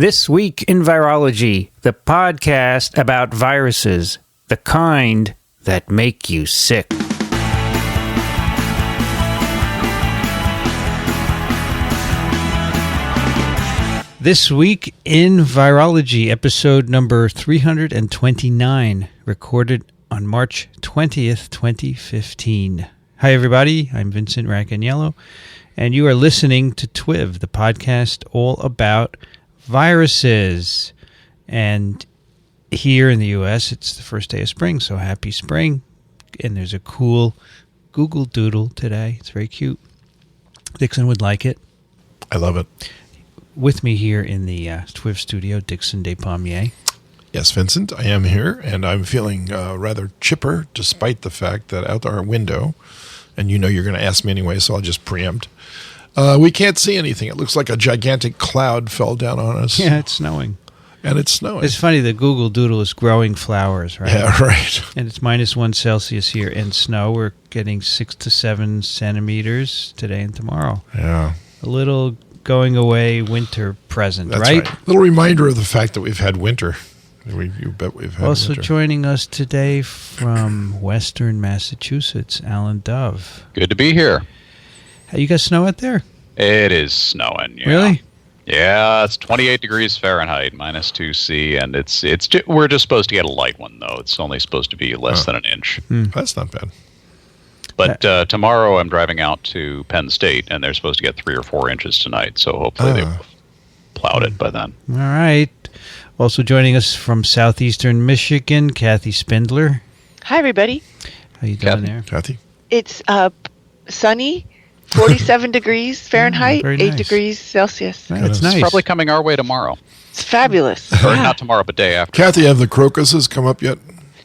This Week in Virology, the podcast about viruses, the kind that make you sick. This Week in Virology, episode number 329, recorded on March 20th, 2015. Hi, everybody. I'm Vincent Racaniello, and you are listening to TWiV, the podcast all about viruses. And here in the U.S., it's the first day of spring, so happy spring. And there's a cool Google Doodle today. It's very cute. Dickson would like it. I love it. With me here in the TWiV studio, Dickson Despommier. Yes, Vincent, I am here, and I'm feeling rather chipper, despite the fact that out our window, and you know you're going to ask me anyway, so I'll just preempt. We can't see anything. It looks like a gigantic cloud fell down on us. Yeah, it's snowing. And it's snowing. It's funny, the Google Doodle is growing flowers, right? Yeah, right. And it's -1 Celsius here, and snow, we're getting 6 to 7 centimeters today and tomorrow. Yeah. A little going away winter present, That's right? Little reminder of the fact that we've had winter. You bet we've had also winter. Joining us today from Western Massachusetts, Alan Dove. Good to be here. You got snow out there? It is snowing. Yeah. Really? Yeah, it's 28 degrees Fahrenheit, -2 C, and we're just supposed to get a light one though. It's only supposed to be less than an inch. That's not bad. But tomorrow I'm driving out to Penn State, and they're supposed to get 3 or 4 inches tonight. So hopefully they've plowed it by then. All right. Also joining us from southeastern Michigan, Kathy Spindler. Hi, everybody. How you doing there? Kathy? It's sunny, 47 degrees Fahrenheit, very 8 nice. degrees Celsius. That's It's nice. probably coming our way tomorrow. It's fabulous. Or Yeah. not tomorrow, but day after. Kathy, have the crocuses come up yet?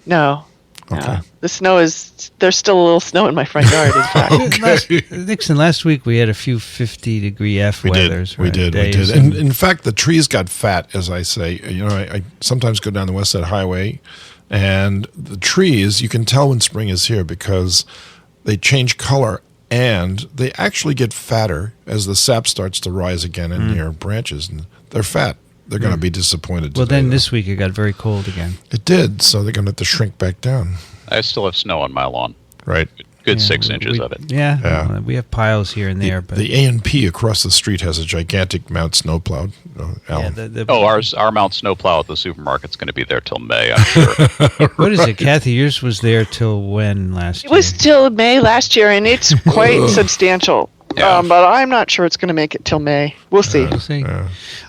No. Okay. No. The snow is, there's still a little snow in my front yard, in fact. Dixon, last week we had a few 50-degree F weathers. We did. days, And in fact, the trees got fat, as I say. You know, I sometimes go down the West Side Highway, and the trees, you can tell when spring is here because they change color, and they actually get fatter as the sap starts to rise again in their branches, and they're fat. They're going to be disappointed Well, today, then though. this week it got very cold again. It did, so they're going to have to shrink back down. I still have snow on my lawn. Right. Good Yeah, 6 inches we- of it. Yeah, Yeah. we have piles here and there. But The A&P across the street has a gigantic Mount snowplow. Alan. Our Mount Snowplow at the supermarket's going to be there till May, I'm sure. What is it, Kathy? Yours was there till when last It was year? till May last year, and it's quite substantial. Yeah. But I'm not sure it's going to make it till May. We'll see. We'll see.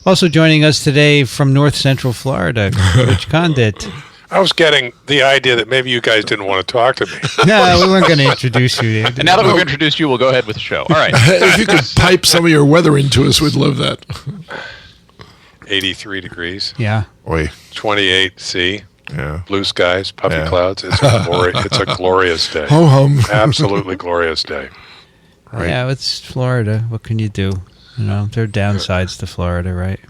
Also joining us today from North Central Florida, Rich Condit. I was getting the idea that maybe you guys didn't want to talk to me. No, we weren't going to introduce you. And now that we've introduced you, we'll go ahead with the show. All right. If you could pipe some of your weather into us, we'd love that. 83 degrees, Yeah. Oi. 28 C, Yeah. blue skies, puffy Yeah. clouds. It's a glorious day. Ho hum. Absolutely glorious day. Right. Yeah, it's Florida. What can you do? You know, there are downsides to Florida, right?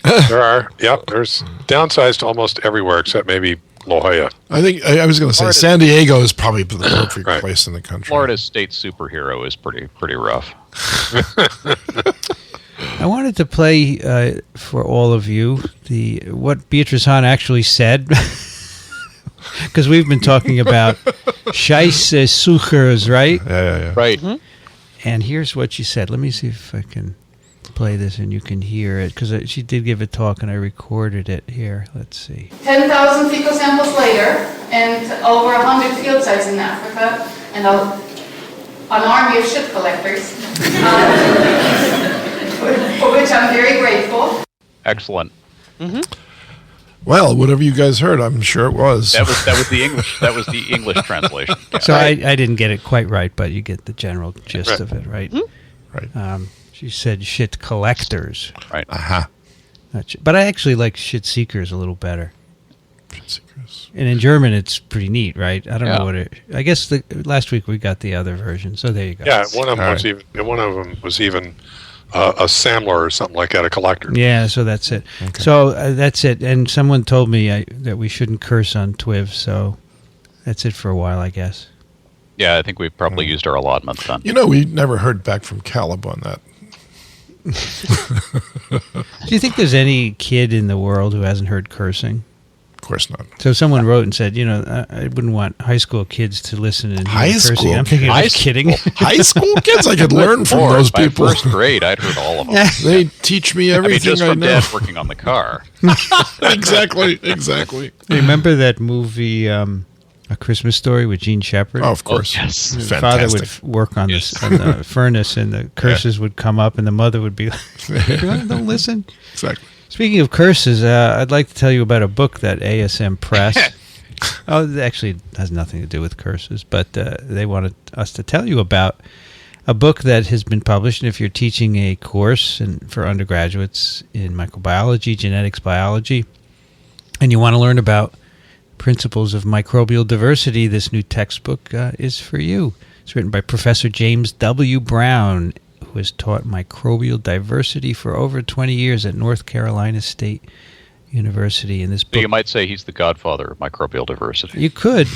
There's downsides to almost everywhere except maybe La Jolla. I think I was going to say Florida's- San Diego is probably the perfect Right. place in the country. Florida's state superhero is pretty rough. I wanted to play for all of you what Beatrice Hahn actually said, because we've been talking about Scheisse Suchers, right? Yeah. Right. And here's what she said. Let me see if I can play this and you can hear it, because she did give a talk and I recorded it here. Let's see. 10,000 fecal samples later, and over 100 field sites in Africa, and an army of shit collectors, for which I'm very grateful. Excellent. Well, whatever you guys heard, I'm sure it was. That was the English. That was the English translation. Yeah. So I didn't get it quite right, but you get the general gist Right. of it, right? Right. She said shit collectors. Right. Aha. But I actually like shit seekers a little better. Secrets. And in German, it's pretty neat, right? I don't Yeah. know what it. I guess last week we got the other version, so there you go. Yeah, one of them All was right. even a sampler or something like that, a collector. Yeah, so that's it. So that's it. And someone told me that we shouldn't curse on TWiV, so that's it for a while, I guess. Yeah, I think we've probably used our allotment then. You know, we never heard back from Caleb on that. Do you think there's any kid in the world who hasn't heard cursing? Of course not. So someone wrote and said, I wouldn't want high school kids to listen and hear High cursing. school I'm thinking, kids? just kidding. High school kids, I could learn from Or those by people. first grade, I'd heard all of them. They teach me I mean, everything just I from know. Dad working on the car. Exactly. Remember that movie, A Christmas Story with Gene Shepard? Oh, of course. Oh, yes. The father would Fantastic. work on Yes. on the furnace, and the curses would come up, and the mother would be like, don't listen. Exactly. Speaking of curses, I'd like to tell you about a book that ASM Press... it actually has nothing to do with curses, but they wanted us to tell you about a book that has been published. And if you're teaching a course for undergraduates in microbiology, genetics biology, and you want to learn about principles of microbial diversity, this new textbook is for you. It's written by Professor James W. Brown, who has taught microbial diversity for over 20 years at North Carolina State University. In this So book, you might say he's the godfather of microbial diversity. you could.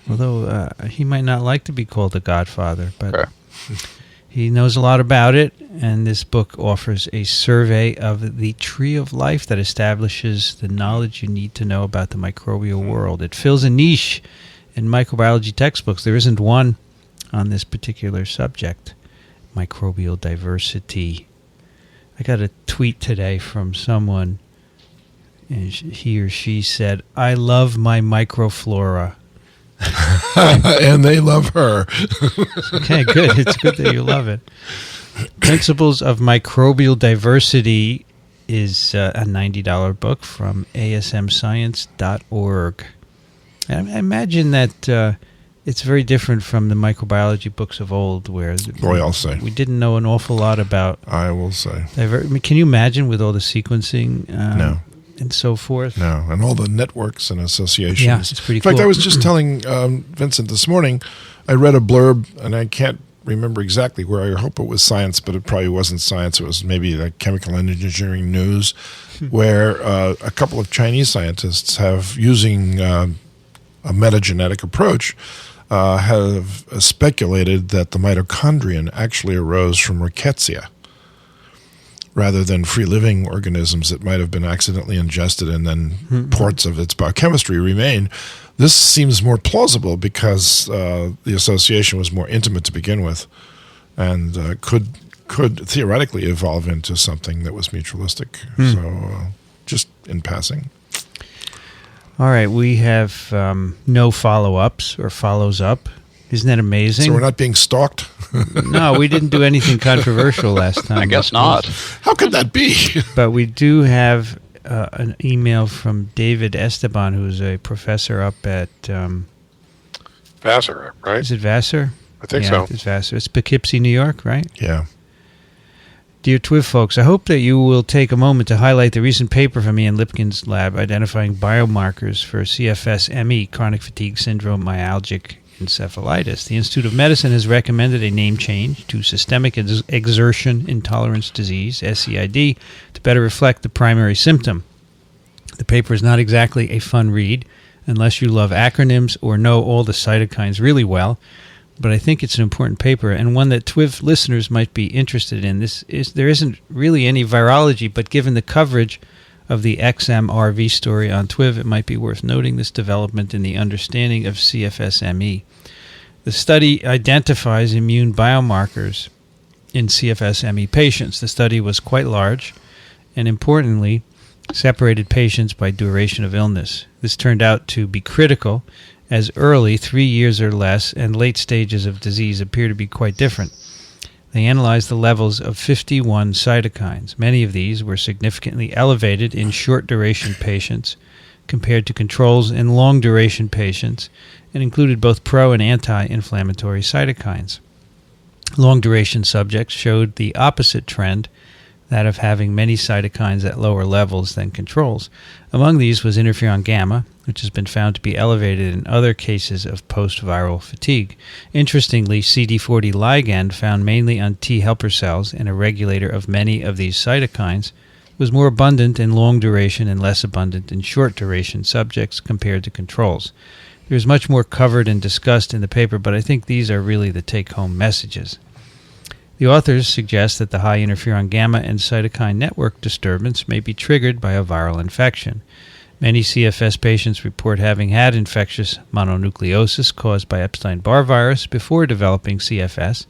Although he might not like to be called a godfather, but Okay. he knows a lot about it, and this book offers a survey of the tree of life that establishes the knowledge you need to know about the microbial world. It fills a niche in microbiology textbooks. There isn't one on this particular subject, microbial diversity. I got a tweet today from someone, and he or she said, "I love my microflora." And they love her. Okay, good. It's good that you love it. Principles of Microbial Diversity is a $90 book from asmscience.org. And I imagine that it's very different from the microbiology books of old, where Boy, I'll say. we didn't know an awful lot about. I will say. Can you imagine with all the sequencing No. and so forth? No, and all the networks and associations. Yeah, it's pretty In fact, cool. I was just telling Vincent this morning, I read a blurb, and I can't remember exactly where. I hope it was Science, but it probably wasn't Science. It was maybe like Chemical Engineering News, where a couple of Chinese scientists have, using a metagenetic approach, have speculated that the mitochondrion actually arose from rickettsia, rather than free-living organisms that might have been accidentally ingested and then parts of its biochemistry remain. This seems more plausible because the association was more intimate to begin with, and could theoretically evolve into something that was mutualistic. So, just in passing. All right, we have no follow-ups or follows-up. Isn't that amazing? So we're not being stalked? No, we didn't do anything controversial last time. I guess not. How could that be? But we do have an email from David Esteban, who's a professor up at... Vassar, right? is it Vassar? I think Yeah, so. it's Vassar. It's Poughkeepsie, New York, right? Yeah. Dear TWiV folks, I hope that you will take a moment to highlight the recent paper from Ian Lipkin's lab identifying biomarkers for CFS-ME, chronic fatigue syndrome, myalgic encephalitis. The Institute of Medicine has recommended a name change to systemic exertion intolerance disease, SEID, to better reflect the primary symptom. The paper is not exactly a fun read unless you love acronyms or know all the cytokines really well, but I think it's an important paper and one that TWiV listeners might be interested in. There isn't really any virology, but given the coverage of the XMRV story on TWiV, it might be worth noting this development in the understanding of CFS-ME. The study identifies immune biomarkers in CFS-ME patients. The study was quite large and, importantly, separated patients by duration of illness. This turned out to be critical, as early, 3 years or less, and late stages of disease appear to be quite different. They analyzed the levels of 51 cytokines. Many of these were significantly elevated in short-duration patients compared to controls in long-duration patients, and included both pro- and anti-inflammatory cytokines. Long-duration subjects showed the opposite trend, that of having many cytokines at lower levels than controls. Among these was interferon gamma, which has been found to be elevated in other cases of post-viral fatigue. Interestingly, CD40 ligand, found mainly on T helper cells and a regulator of many of these cytokines, was more abundant in long-duration and less abundant in short-duration subjects compared to controls. There's much more covered and discussed in the paper, but I think these are really the take-home messages. The authors suggest that the high interferon gamma and cytokine network disturbance may be triggered by a viral infection. Many CFS patients report having had infectious mononucleosis caused by Epstein-Barr virus before developing CFS,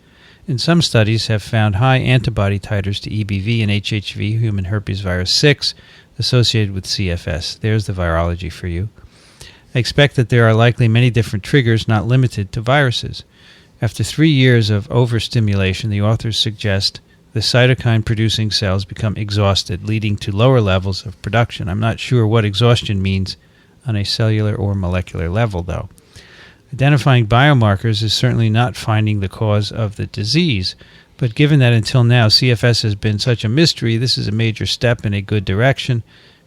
and some studies have found high antibody titers to EBV and HHV, human herpes virus 6, associated with CFS. There's the virology for you. I expect that there are likely many different triggers not limited to viruses. After 3 years of overstimulation, the authors suggest the cytokine-producing cells become exhausted, leading to lower levels of production. I'm not sure what exhaustion means on a cellular or molecular level, though. Identifying biomarkers is certainly not finding the cause of the disease, but given that until now CFS has been such a mystery, this is a major step in a good direction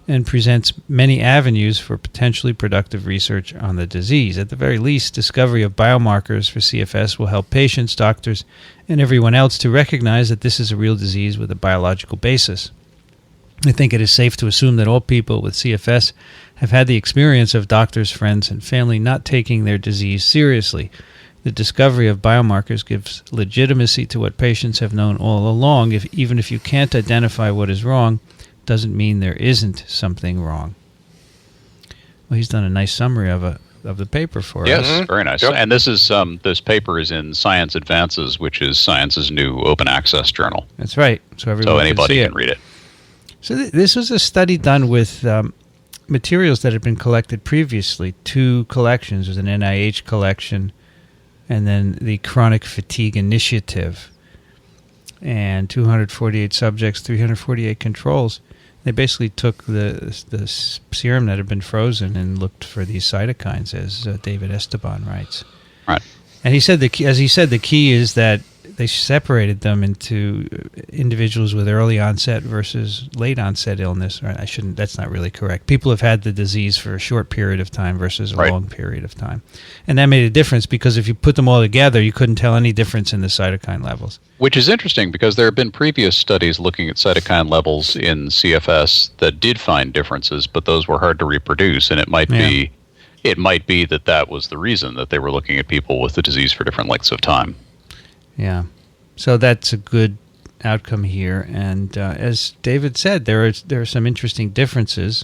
and presents many avenues for potentially productive research on the disease. At the very least, discovery of biomarkers for CFS will help patients, doctors, and everyone else to recognize that this is a real disease with a biological basis. I think it is safe to assume that all people with CFS have had the experience of doctors, friends, and family not taking their disease seriously. The discovery of biomarkers gives legitimacy to what patients have known all along. Even if you can't identify what is wrong, doesn't mean there isn't something wrong. Well, he's done a nice summary of the paper for us. Yes, very nice. Yep. And this paper is in Science Advances, which is Science's new open access journal. That's right. So anybody can read it. So this was a study done with materials that had been collected previously. 2 collections. There's an NIH collection and then the Chronic Fatigue Initiative. And 248 subjects, 348 controls. They basically took the serum that had been frozen and looked for these cytokines, as David Esteban writes. Right. And he said, the key is that they separated them into individuals with early onset versus late onset illness. Right? That's not really correct. People have had the disease for a short period of time versus a long period of time. And that made a difference because if you put them all together, you couldn't tell any difference in the cytokine levels. Which is interesting because there have been previous studies looking at cytokine levels in CFS that did find differences, but those were hard to reproduce, and it might be that was the reason that they were looking at people with the disease for different lengths of time. Yeah. So that's a good outcome here. And as David said, there are some interesting differences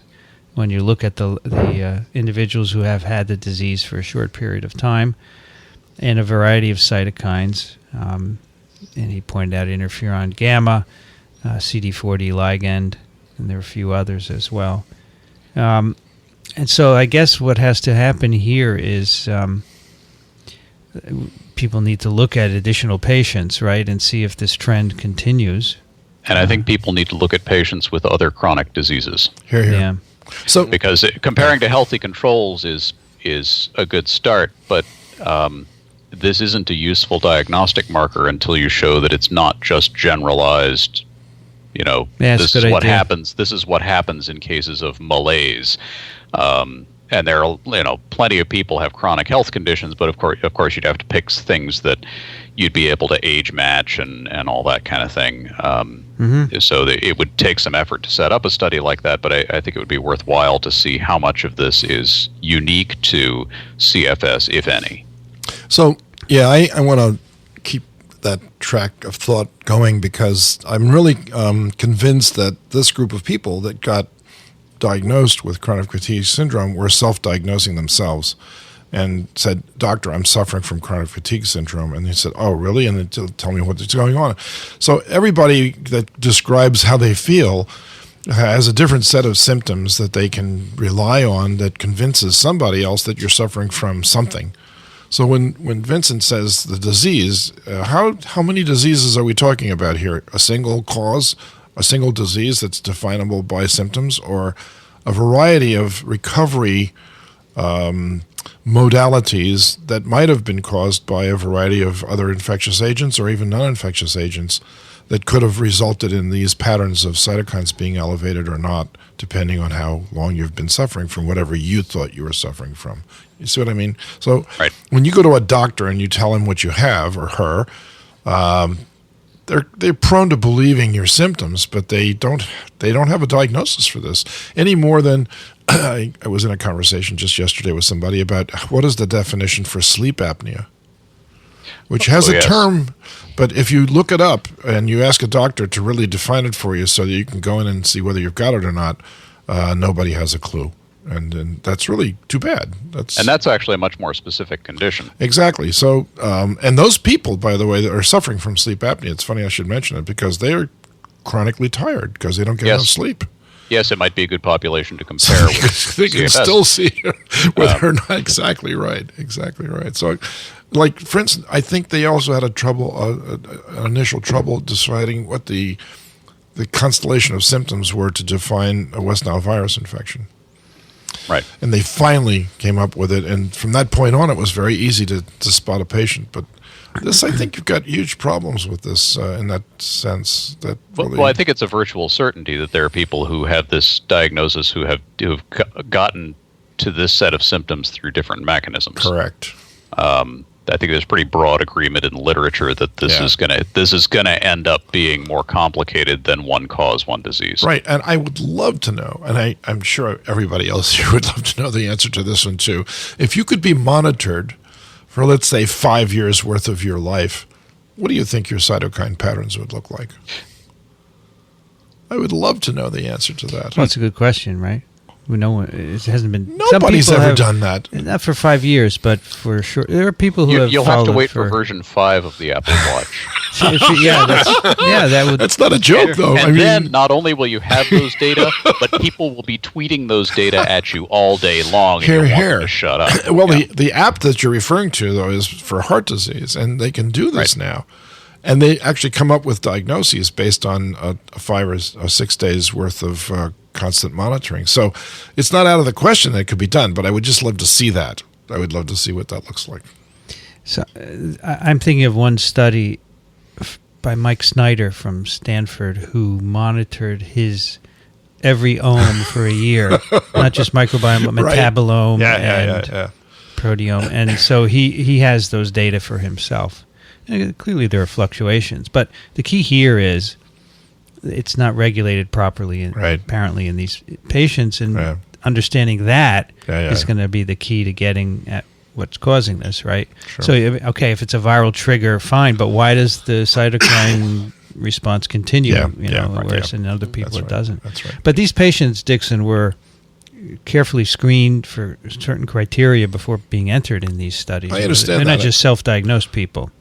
when you look at the individuals who have had the disease for a short period of time and a variety of cytokines. And he pointed out interferon gamma, CD40 ligand, and there are a few others as well. And so I guess what has to happen here is people need to look at additional patients, right, and see if this trend continues. And I think people need to look at patients with other chronic diseases. Here. Yeah. So because comparing to healthy controls is a good start, but this isn't a useful diagnostic marker until you show that it's not just generalized. This is what happens. This is what happens in cases of malaise. And there are, plenty of people have chronic health conditions, but of course, you'd have to pick things that you'd be able to age match and all that kind of thing. So it would take some effort to set up a study like that, but I think it would be worthwhile to see how much of this is unique to CFS, if any. So, yeah, I want to keep that track of thought going because I'm really convinced that this group of people that got diagnosed with chronic fatigue syndrome were self-diagnosing themselves and said, "Doctor, I'm suffering from chronic fatigue syndrome." And they said, "Oh, really?" And they tell me what's going on. So everybody that describes how they feel has a different set of symptoms that they can rely on that convinces somebody else that you're suffering from something. So when Vincent says the disease, how many diseases are we talking about here? A single cause? A single disease that's definable by symptoms, or a variety of recovery modalities that might have been caused by a variety of other infectious agents or even non-infectious agents that could have resulted in these patterns of cytokines being elevated or not, depending on how long you've been suffering from whatever you thought you were suffering from. You see what I mean? So when you go to a doctor and you tell him what you have, or her, they're prone to believing your symptoms, but they don't have a diagnosis for this any more than I was in a conversation just yesterday with somebody about what is the definition for sleep apnea. which has Oh, a yes. term, but if you look it up and you ask a doctor to really define it for you so that you can go in and see whether you've got it or not, nobody has a clue. And that's really too bad. And that's actually a much more specific condition. Exactly. So, and those people, by the way, that are suffering from sleep apnea, it's funny I should mention it, because they are chronically tired because they don't get enough sleep. Yes, it might be a good population to compare with. They can CFS. still see whether or not exactly right. Exactly right. So, like, for instance, I think they also had an initial trouble deciding what the constellation of symptoms were to define a West Nile virus infection. Right. And they finally came up with it. And from that point on, it was very easy to spot a patient. But this, I think you've got huge problems with this in that sense. That really, Well, I think it's a virtual certainty that there are people who have this diagnosis who've gotten to this set of symptoms through different mechanisms. correct. I think there's pretty broad agreement in the literature that this is gonna end up being more complicated than one cause, one disease. Right, and I would love to know, and I'm sure everybody else here would love to know the answer to this one too. If you could be monitored for, let's say, 5 years worth of your life, what do you think your cytokine patterns would look like? I would love to know the answer to that. Well, that's a good question, right? It hasn't been. Nobody's ever done that. Not for 5 years, but for sure. There are people who You'll have to followed wait for version 5 of the Apple Watch. that would. That's not a joke, though. And then not only will you have those data, but people will be tweeting those data at you all day long. Hear, and you'll want hear. them to shut up. Well, the app that you're referring to, though, is for heart disease, and they can do this now. And they actually come up with diagnoses based on 5 or 6 days worth of constant monitoring. So it's not out of the question that it could be done, but I would just love to see that. I would love to see what that looks like. So I'm thinking of one study by Mike Snyder from Stanford who monitored his every ohm for a year, not just microbiome, but metabolome and proteome. And so he has those data for himself. And clearly there are fluctuations, but the key here is it's not regulated properly, apparently, in these patients, and understanding that is going to be the key to getting at what's causing this, right? Sure. So, okay, if it's a viral trigger, fine, but why does the cytokine response continue? Whereas in other people it doesn't. That's right. But these patients, Dickson, were carefully screened for certain criteria before being entered in these studies. I understand They're that. not just self-diagnosed people.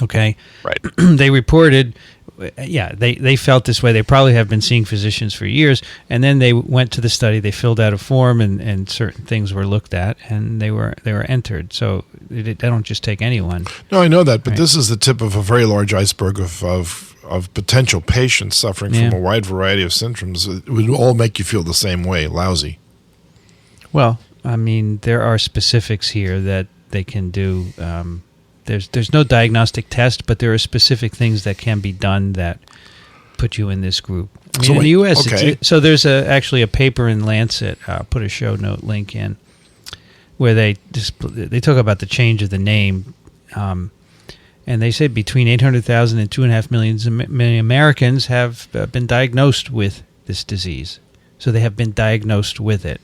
Okay? Right. They reported, they felt this way. They probably have been seeing physicians for years, and then they went to the study. They filled out a form, and certain things were looked at, and they were entered. So they don't just take anyone. No, I know that, but this is the tip of a very large iceberg of potential patients suffering from a wide variety of symptoms. It would all make you feel the same way, lousy. Well, I mean, there are specifics here that they can do. There's no diagnostic test, but there are specific things that can be done that put you in this group. I mean, in the U.S., so there's actually a paper in Lancet. I'll put a show note link in where they talk about the change of the name, and they say between 800,000 and 2.5 million Americans have been diagnosed with this disease. So they have been diagnosed with it.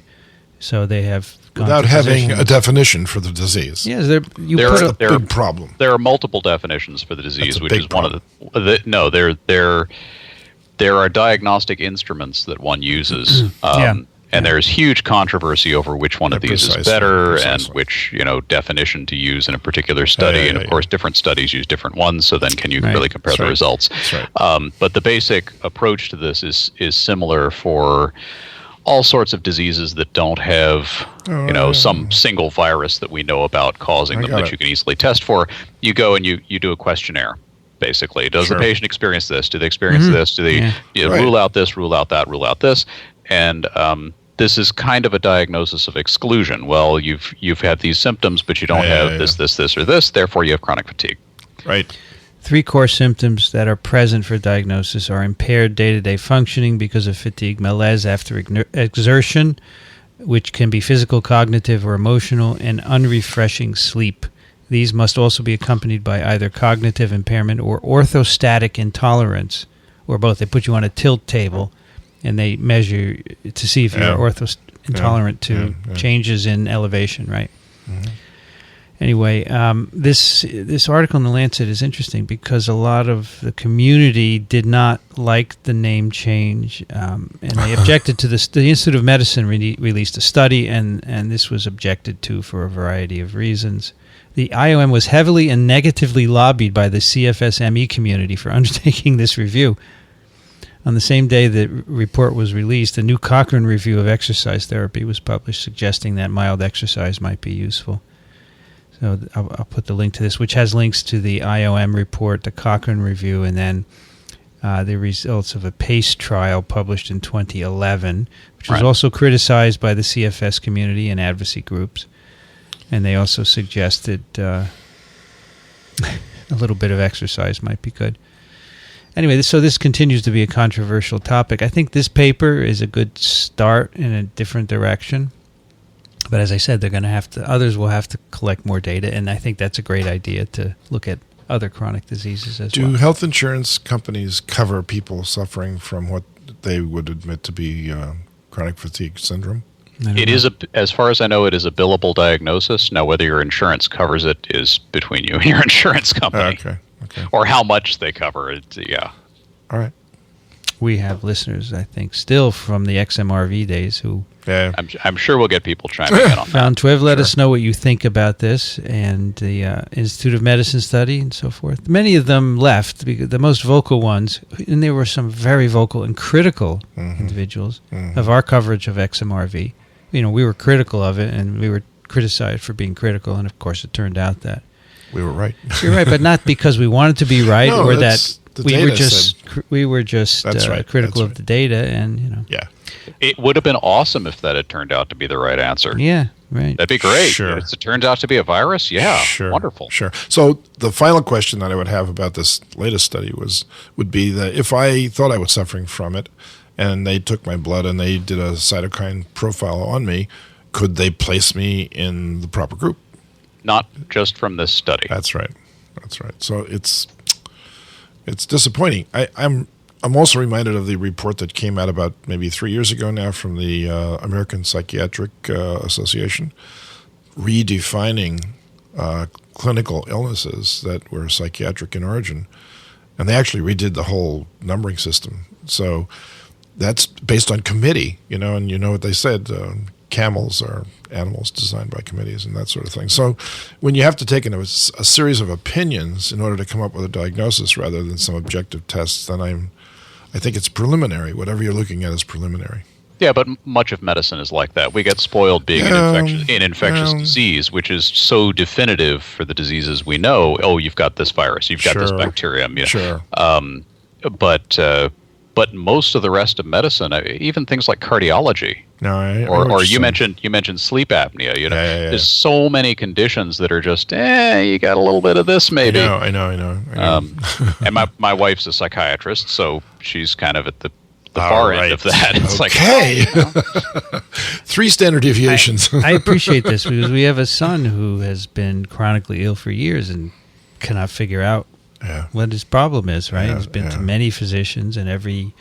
So they have without having a definition for the disease. Yes, that's a big problem. There are multiple definitions for the disease, which is problem. one of the. There are diagnostic instruments that one uses, and there's huge controversy over which one of these is better and which definition to use in a particular study. And of course, different studies use different ones. So then, can you really compare the results? That's right. But the basic approach to this is similar for all sorts of diseases that don't have, some single virus that we know about causing them that you can easily test for. You go and you do a questionnaire, basically. Does the patient experience this? Do they experience this? Do they rule out this, rule out that, rule out this? And this is kind of a diagnosis of exclusion. Well, you've had these symptoms, but you don't have this, or this. Therefore, you have chronic fatigue. Right. 3 core symptoms that are present for diagnosis are impaired day-to-day functioning because of fatigue, malaise after exertion, which can be physical, cognitive, or emotional, and unrefreshing sleep. These must also be accompanied by either cognitive impairment or orthostatic intolerance, or both. They put you on a tilt table, and they measure to see if you're intolerant to changes in elevation, right? Mm-hmm. Anyway, this article in the Lancet is interesting because a lot of the community did not like the name change, and they objected to this. The Institute of Medicine released a study, and this was objected to for a variety of reasons. The IOM was heavily and negatively lobbied by the CFSME community for undertaking this review. On the same day the report was released, a new Cochrane review of exercise therapy was published, suggesting that mild exercise might be useful. So I'll put the link to this, which has links to the IOM report, the Cochrane review, and then the results of a PACE trial published in 2011, which was also criticized by the CFS community and advocacy groups. And they also suggested a little bit of exercise might be good. Anyway, so this continues to be a controversial topic. I think this paper is a good start in a different direction. But as I said, they're going to have to. Others will have to collect more data, and I think that's a great idea to look at other chronic diseases as well. Do health insurance companies cover people suffering from what they would admit to be chronic fatigue syndrome? It is, as far as I know, it is a billable diagnosis. Now, whether your insurance covers it is between you and your insurance company. Okay. Or how much they cover it. Yeah. All right. We have listeners, I think, still from the XMRV days who I'm sure we'll get people chiming in on that. found TWiV. Let us know what you think about this and the Institute of Medicine study and so forth. Many of them left, because the most vocal ones, and there were some very vocal and critical individuals of our coverage of XMRV. We were critical of it, and we were criticized for being critical, and of course it turned out that we were right. You're right, but not because we wanted to be right, or that we were just critical of the data, and Yeah. It would have been awesome if that had turned out to be the right answer. Yeah, right. That'd be great. Sure. If it turns out to be a virus, wonderful. Sure. So the final question that I would have about this latest study would be that if I thought I was suffering from it, and they took my blood and they did a cytokine profile on me, could they place me in the proper group? Not just from this study. That's right. So it's disappointing. I'm also reminded of the report that came out about maybe 3 years ago now from the American Psychiatric Association, redefining clinical illnesses that were psychiatric in origin. And they actually redid the whole numbering system. So that's based on committee, and you know what they said, camels are animals designed by committees and that sort of thing. So when you have to take a series of opinions in order to come up with a diagnosis rather than some objective tests, then I think it's preliminary. Whatever you're looking at is preliminary. Yeah, but much of medicine is like that. We get spoiled being in infectious disease, which is so definitive for the diseases we know. Oh, you've got this virus. You've got this bacterium. Yeah. Sure. But most of the rest of medicine, even things like cardiology, or you mentioned sleep apnea. There's so many conditions that are just, you got a little bit of this maybe. I know. And my wife's a psychiatrist, so she's kind of at the far end of that. It's okay. Like 3 standard deviations. I appreciate this because we have a son who has been chronically ill for years and cannot figure out what his problem is, right? He's been to many physicians, and every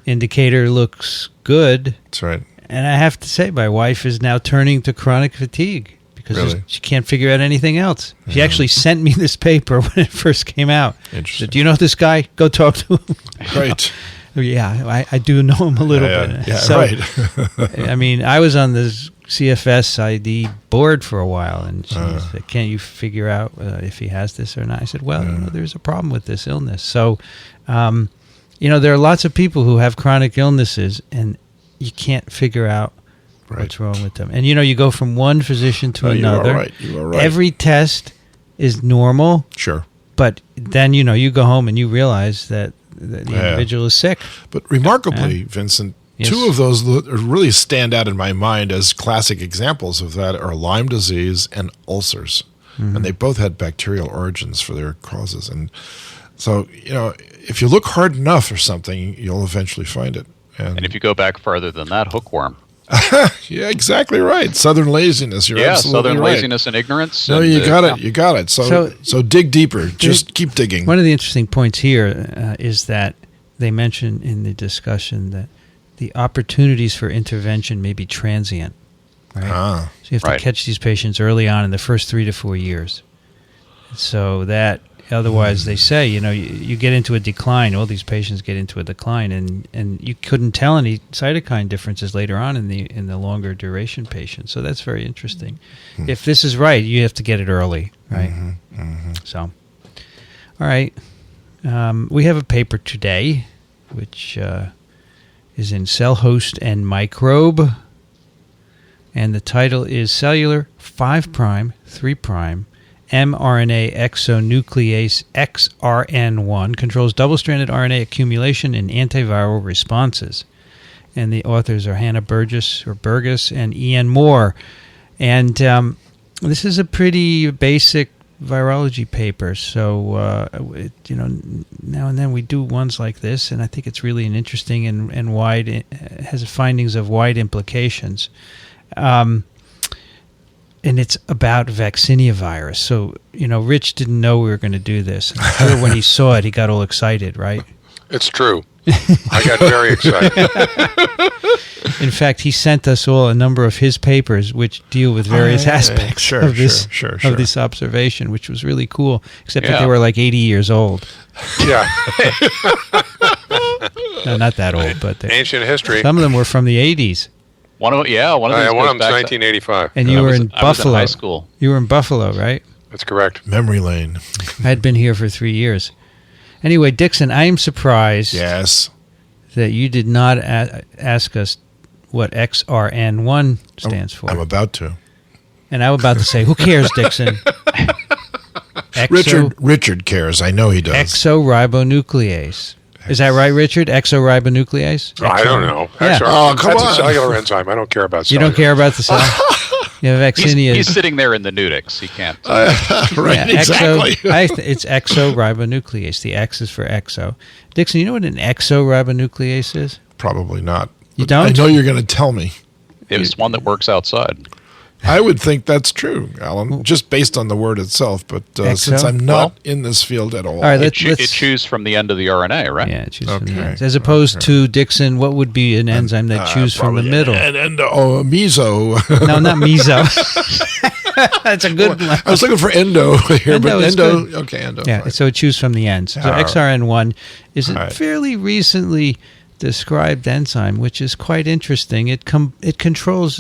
indicator looks good. That's right. And I have to say, my wife is now turning to chronic fatigue because she can't figure out anything else. She actually sent me this paper when it first came out. She said, "Do you know this guy? Go talk to him." Right. Yeah, I do know him a little bit. Yeah, so, right. I mean, I was on the CFS ID board for a while, and she said, "Can't you figure out if he has this or not?" I said, "Well, there's a problem with this illness." So, there are lots of people who have chronic illnesses, and you can't figure out what's wrong with them. And, you go from one physician to another. You are right. Every test is normal. Sure. But then, you go home and you realize that the individual is sick. But remarkably, Vincent, 2 of those really stand out in my mind as classic examples of that are Lyme disease and ulcers. And they both had bacterial origins for their causes. And so, if you look hard enough for something, you'll eventually find it. And if you go back farther than that, hookworm. Yeah, exactly right. Southern laziness. You're absolutely southern right. laziness and ignorance. No, you got it. You got it. So dig deeper. Just keep digging. One of the interesting points here is that they mention in the discussion that the opportunities for intervention may be transient. right? Ah. So you have Right. to catch these patients early on in the first 3 to 4 years. So that, otherwise they say, you get into a decline. All these patients get into a decline, and you couldn't tell any cytokine differences later on in the longer duration patients. So that's very interesting. If this is right, you have to get it early, right? So, all right. We have a paper today, which is in Cell Host and Microbe, and the title is Cellular 5' 3' mRNA exonuclease XRN1 controls double-stranded RNA accumulation in antiviral responses. And the authors are Hannah Burgess and Ian Moore. And this is a pretty basic virology paper. So, now and then we do ones like this, and I think it's really an interesting and wide, it has findings of wide implications. And it's about vaccinia virus. So, Rich didn't know we were going to do this. I'm sure when he saw it, he got all excited, right? It's true. I got very excited. In fact, he sent us all a number of his papers which deal with various aspects of this observation, which was really cool, except that they were like 80 years old. Yeah. No, not that old, but ancient history. Some of them were from the 80s. One of them's one of them's 1985. And you were in Buffalo. I was in high school. You were in Buffalo, right? That's correct. Memory lane. I had been here for 3 years. Anyway, Dickson, I am surprised that you did not ask us what XRN1 stands for. I'm about to. And I'm about to say, who cares, Dickson? Richard cares. I know he does. Exoribonuclease. Is that right, Richard? Exoribonuclease? I don't know. Yeah. That's a cellular enzyme. I don't care about cellular. You don't care about the cell? You have vaccinia. He's sitting there in the nudix. He can't. Right, exactly. It's exoribonuclease. The X is for exo. Dickson, you know what an exoribonuclease is? Probably not. You don't? I know you're going to tell me. It's one that works outside. I would think that's true, Alan, just based on the word itself. But since I'm not in this field at all. All right, it chews from the end of the RNA, right? Yeah, it chews from the ends. As opposed to, Dickson, what would be an enzyme that chews from the middle? Meso. No, not meso. That's a good one. I was looking for endo here, but endo. Good. Okay, endo. Yeah, so it chews from the ends. So XRN1 is a fairly recently described enzyme, which is quite interesting. It controls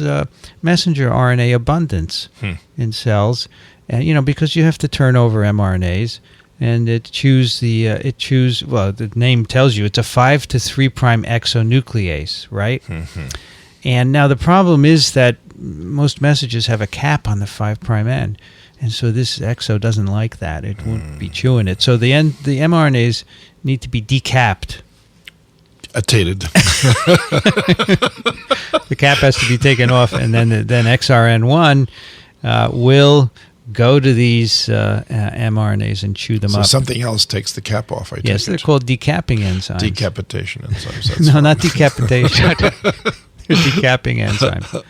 messenger RNA abundance in cells, and because you have to turn over mRNAs, and the name tells you it's a 5' 3' exonuclease, right? And now the problem is that most messages have a cap on the 5' end, and so this exo doesn't like that. It won't be chewing it. So the mRNAs need to be decapped. Attated. The cap has to be taken off, and then XRN1 will go to these mRNAs and chew them up. So something else takes the cap off, I take Yes, they're called decapping enzymes. Decapitation enzymes. No, not decapitation. They're decapping enzymes.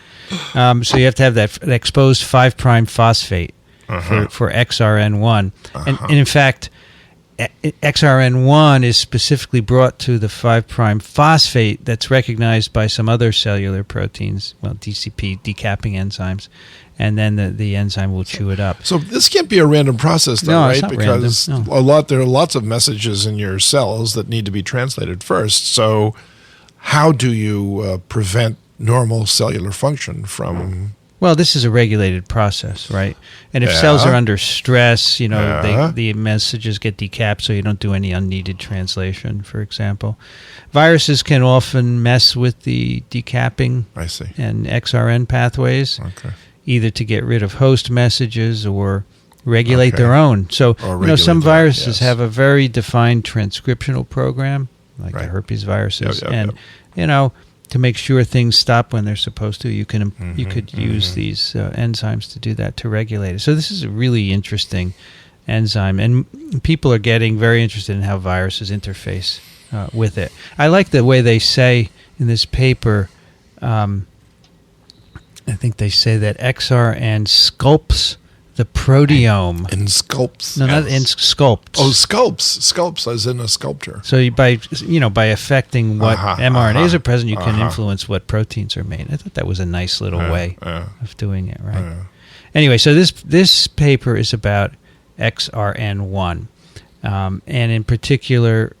So you have to have that exposed 5' phosphate for XRN1. And in fact, XRN1 is specifically brought to the 5' phosphate that's recognized by some other cellular proteins, DCP, decapping enzymes, and then the enzyme will chew it up. So this can't be a random process, though, no, right? It's not because random. No. there are lots of messages in your cells that need to be translated first. So how do you prevent normal cellular function from... Well, this is a regulated process, right? And if cells are under stress, the messages get decapped, so you don't do any unneeded translation, for example. Viruses can often mess with the decapping and XRN pathways, either to get rid of host messages or regulate their own. So, some viruses have a very defined transcriptional program, like the herpes viruses, to make sure things stop when they're supposed to, you could use these enzymes to do that, to regulate it. So this is a really interesting enzyme, and people are getting very interested in how viruses interface with it. I like the way they say in this paper, I think they say that XRN sculpts the proteome. In sculpts. No, not in sculpts. Oh, sculpts as in a sculpture. So by affecting what mRNAs are present, you can influence what proteins are made. I thought that was a nice little way of doing it, right? Anyway, so this paper is about XRN1, and in particular,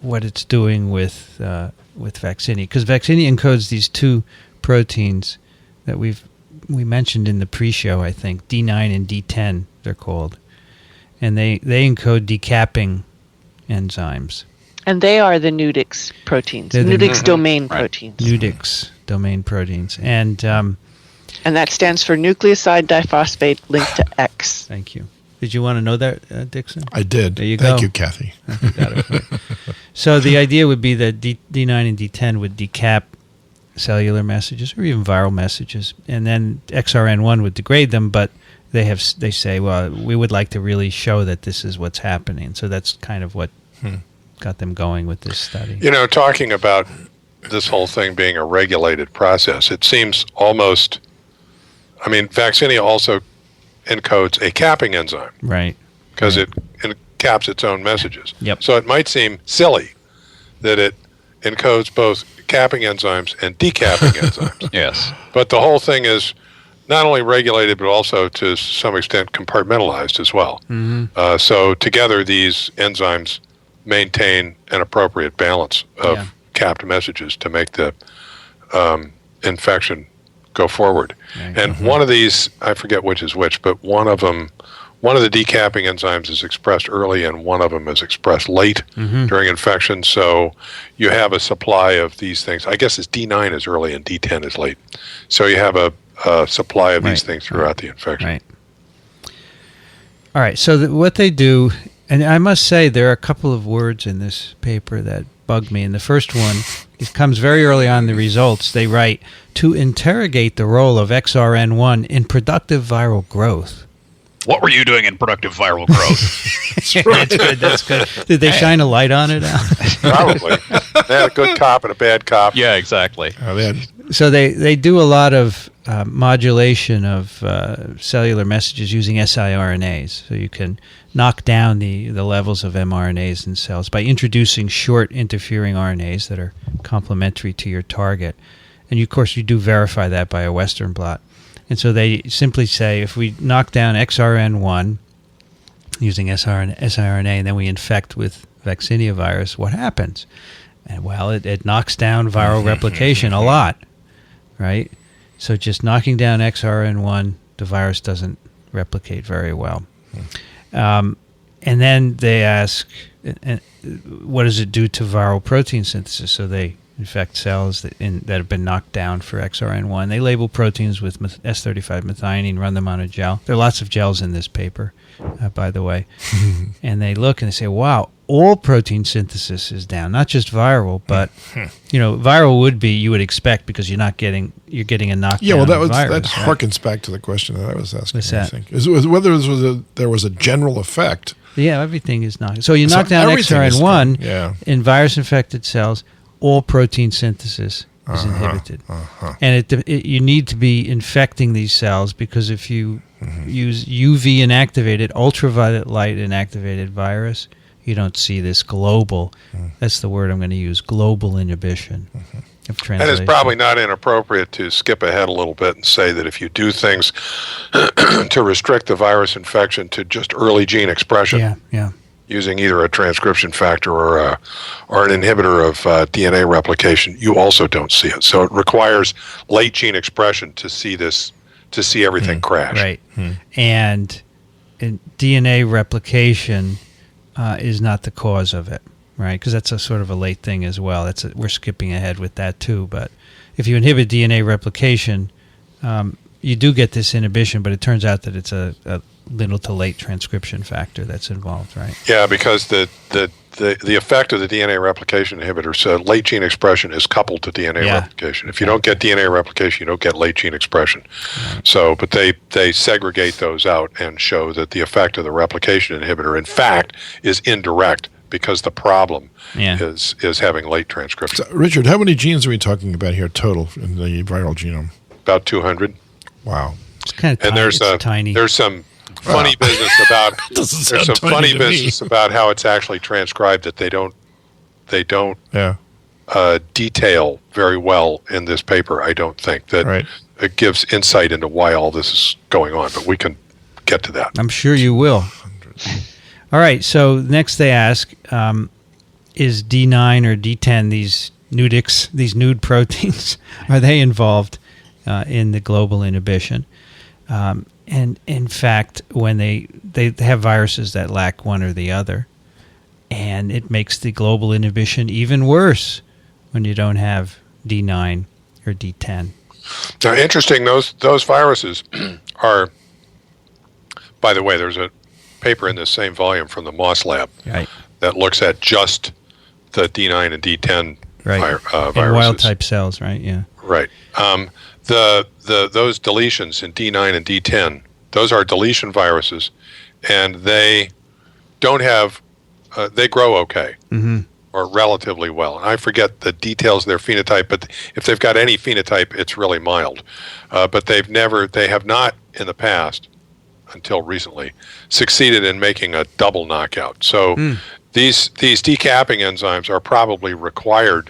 what it's doing with vaccinia, because vaccinia encodes these two proteins that we mentioned in the pre-show, I think, D9 and D10 they're called, and they encode decapping enzymes. And they are the Nudix proteins, Nudix domain proteins. Nudix domain proteins, and that stands for nucleoside diphosphate linked to X. Thank you. Did you want to know that, Dickson? I did. There you go. Thank you, Kathy. Got it. So the idea would be that D9 and D10 would decap cellular messages or even viral messages, and then XRN1 would degrade them, but they say, well, we would like to really show that this is what's happening. So that's kind of what got them going with this study. Talking about this whole thing being a regulated process, it seems almost, vaccinia also encodes a capping enzyme. Right. Because it caps its own messages. Yep. So it might seem silly that it encodes both capping enzymes and decapping enzymes. Yes. But the whole thing is not only regulated, but also to some extent compartmentalized as well. Mm-hmm. So together, these enzymes maintain an appropriate balance of capped messages to make the infection go forward. Right. And one of these, I forget which is which, but one of the decapping enzymes is expressed early and one of them is expressed late during infection. So you have a supply of these things. I guess it's D9 is early and D10 is late. So you have a supply of these things throughout the infection. Right. All right. So what they do, and I must say there are a couple of words in this paper that bug me. And the first one, it comes very early on in the results. They write, to interrogate the role of XRN1 in productive viral growth. What were you doing in productive viral growth? That's good. Did they shine a light on it, Al? Probably. They had a good cop and a bad cop. Yeah, exactly. So they do a lot of modulation of cellular messages using siRNAs. So you can knock down the levels of mRNAs in cells by introducing short interfering RNAs that are complementary to your target. And of course, you do verify that by a Western blot. And so they simply say, if we knock down XRN1 using siRNA, and then we infect with vaccinia virus, what happens? And well, it knocks down viral replication a lot, right? So just knocking down XRN1, the virus doesn't replicate very well. And then they ask, what does it do to viral protein synthesis? So they infect cells that have been knocked down for XRN1. They label proteins with S35 methionine, run them on a gel. There are lots of gels in this paper, by the way. And they look and they say, wow, all protein synthesis is down, not just viral, but viral would be, you would expect, because you're getting a knockdown. Yeah, well, that virus, harkens back to the question that I was asking. What's that? I think is whether there was a general effect. Yeah, everything is knocked. So you knock down XRN1 in virus-infected cells, all protein synthesis is inhibited. And you need to be infecting these cells, because if you use UV inactivated, ultraviolet light inactivated virus, you don't see this global, that's the word I'm going to use, global inhibition of translation. And it's probably not inappropriate to skip ahead a little bit and say that if you do things to restrict the virus infection to just early gene expression, using either a transcription factor or an inhibitor of DNA replication, you also don't see it. So it requires late gene expression to see everything crash. Right. And DNA replication is not the cause of it, right? Because that's a sort of a late thing as well. We're skipping ahead with that too. But if you inhibit DNA replication, you do get this inhibition, but it turns out that it's a little to late transcription factor that's involved, right? Yeah, because the effect of the DNA replication inhibitor said late gene expression is coupled to DNA replication. If you don't get DNA replication, you don't get late gene expression. Right. So, but they segregate those out and show that the effect of the replication inhibitor, in fact, is indirect, because the problem is having late transcription. So, Richard, how many genes are we talking about here total in the viral genome? About 200. Wow. It's kind of And tiny. There's some funny business about about how it's actually transcribed that they don't detail very well in this paper. I don't think that it gives insight into why all this is going on, but we can get to that. I'm sure you will. All right, so next they ask, is D9 or D10, these nude proteins, are they involved in the global inhibition? And in fact, when they have viruses that lack one or the other, and it makes the global inhibition even worse when you don't have D9 or D10. Now, interesting, those viruses are, by the way, there's a paper in this same volume from the Moss Lab that looks at just the D9 and D10 viruses. And wild-type cells, right? Yeah. Right. Those deletions in D9 and D10, those are deletion viruses, and they don't have, they grow okay, or relatively well. And I forget the details of their phenotype, but if they've got any phenotype, it's really mild. But they have not in the past, until recently, succeeded in making a double knockout. So these decapping enzymes are probably required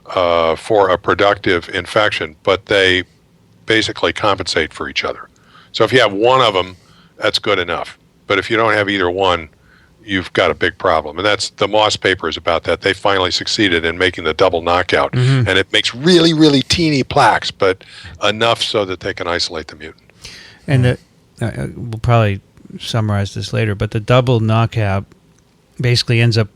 for a productive infection, but they basically compensate for each other. So if you have one of them, that's good enough. But if you don't have either one, you've got a big problem. And that's the Moss paper is about that. They finally succeeded in making the double knockout. And it makes really, really teeny plaques, but enough so that they can isolate the mutant. And we'll probably summarize this later, but the double knockout basically ends up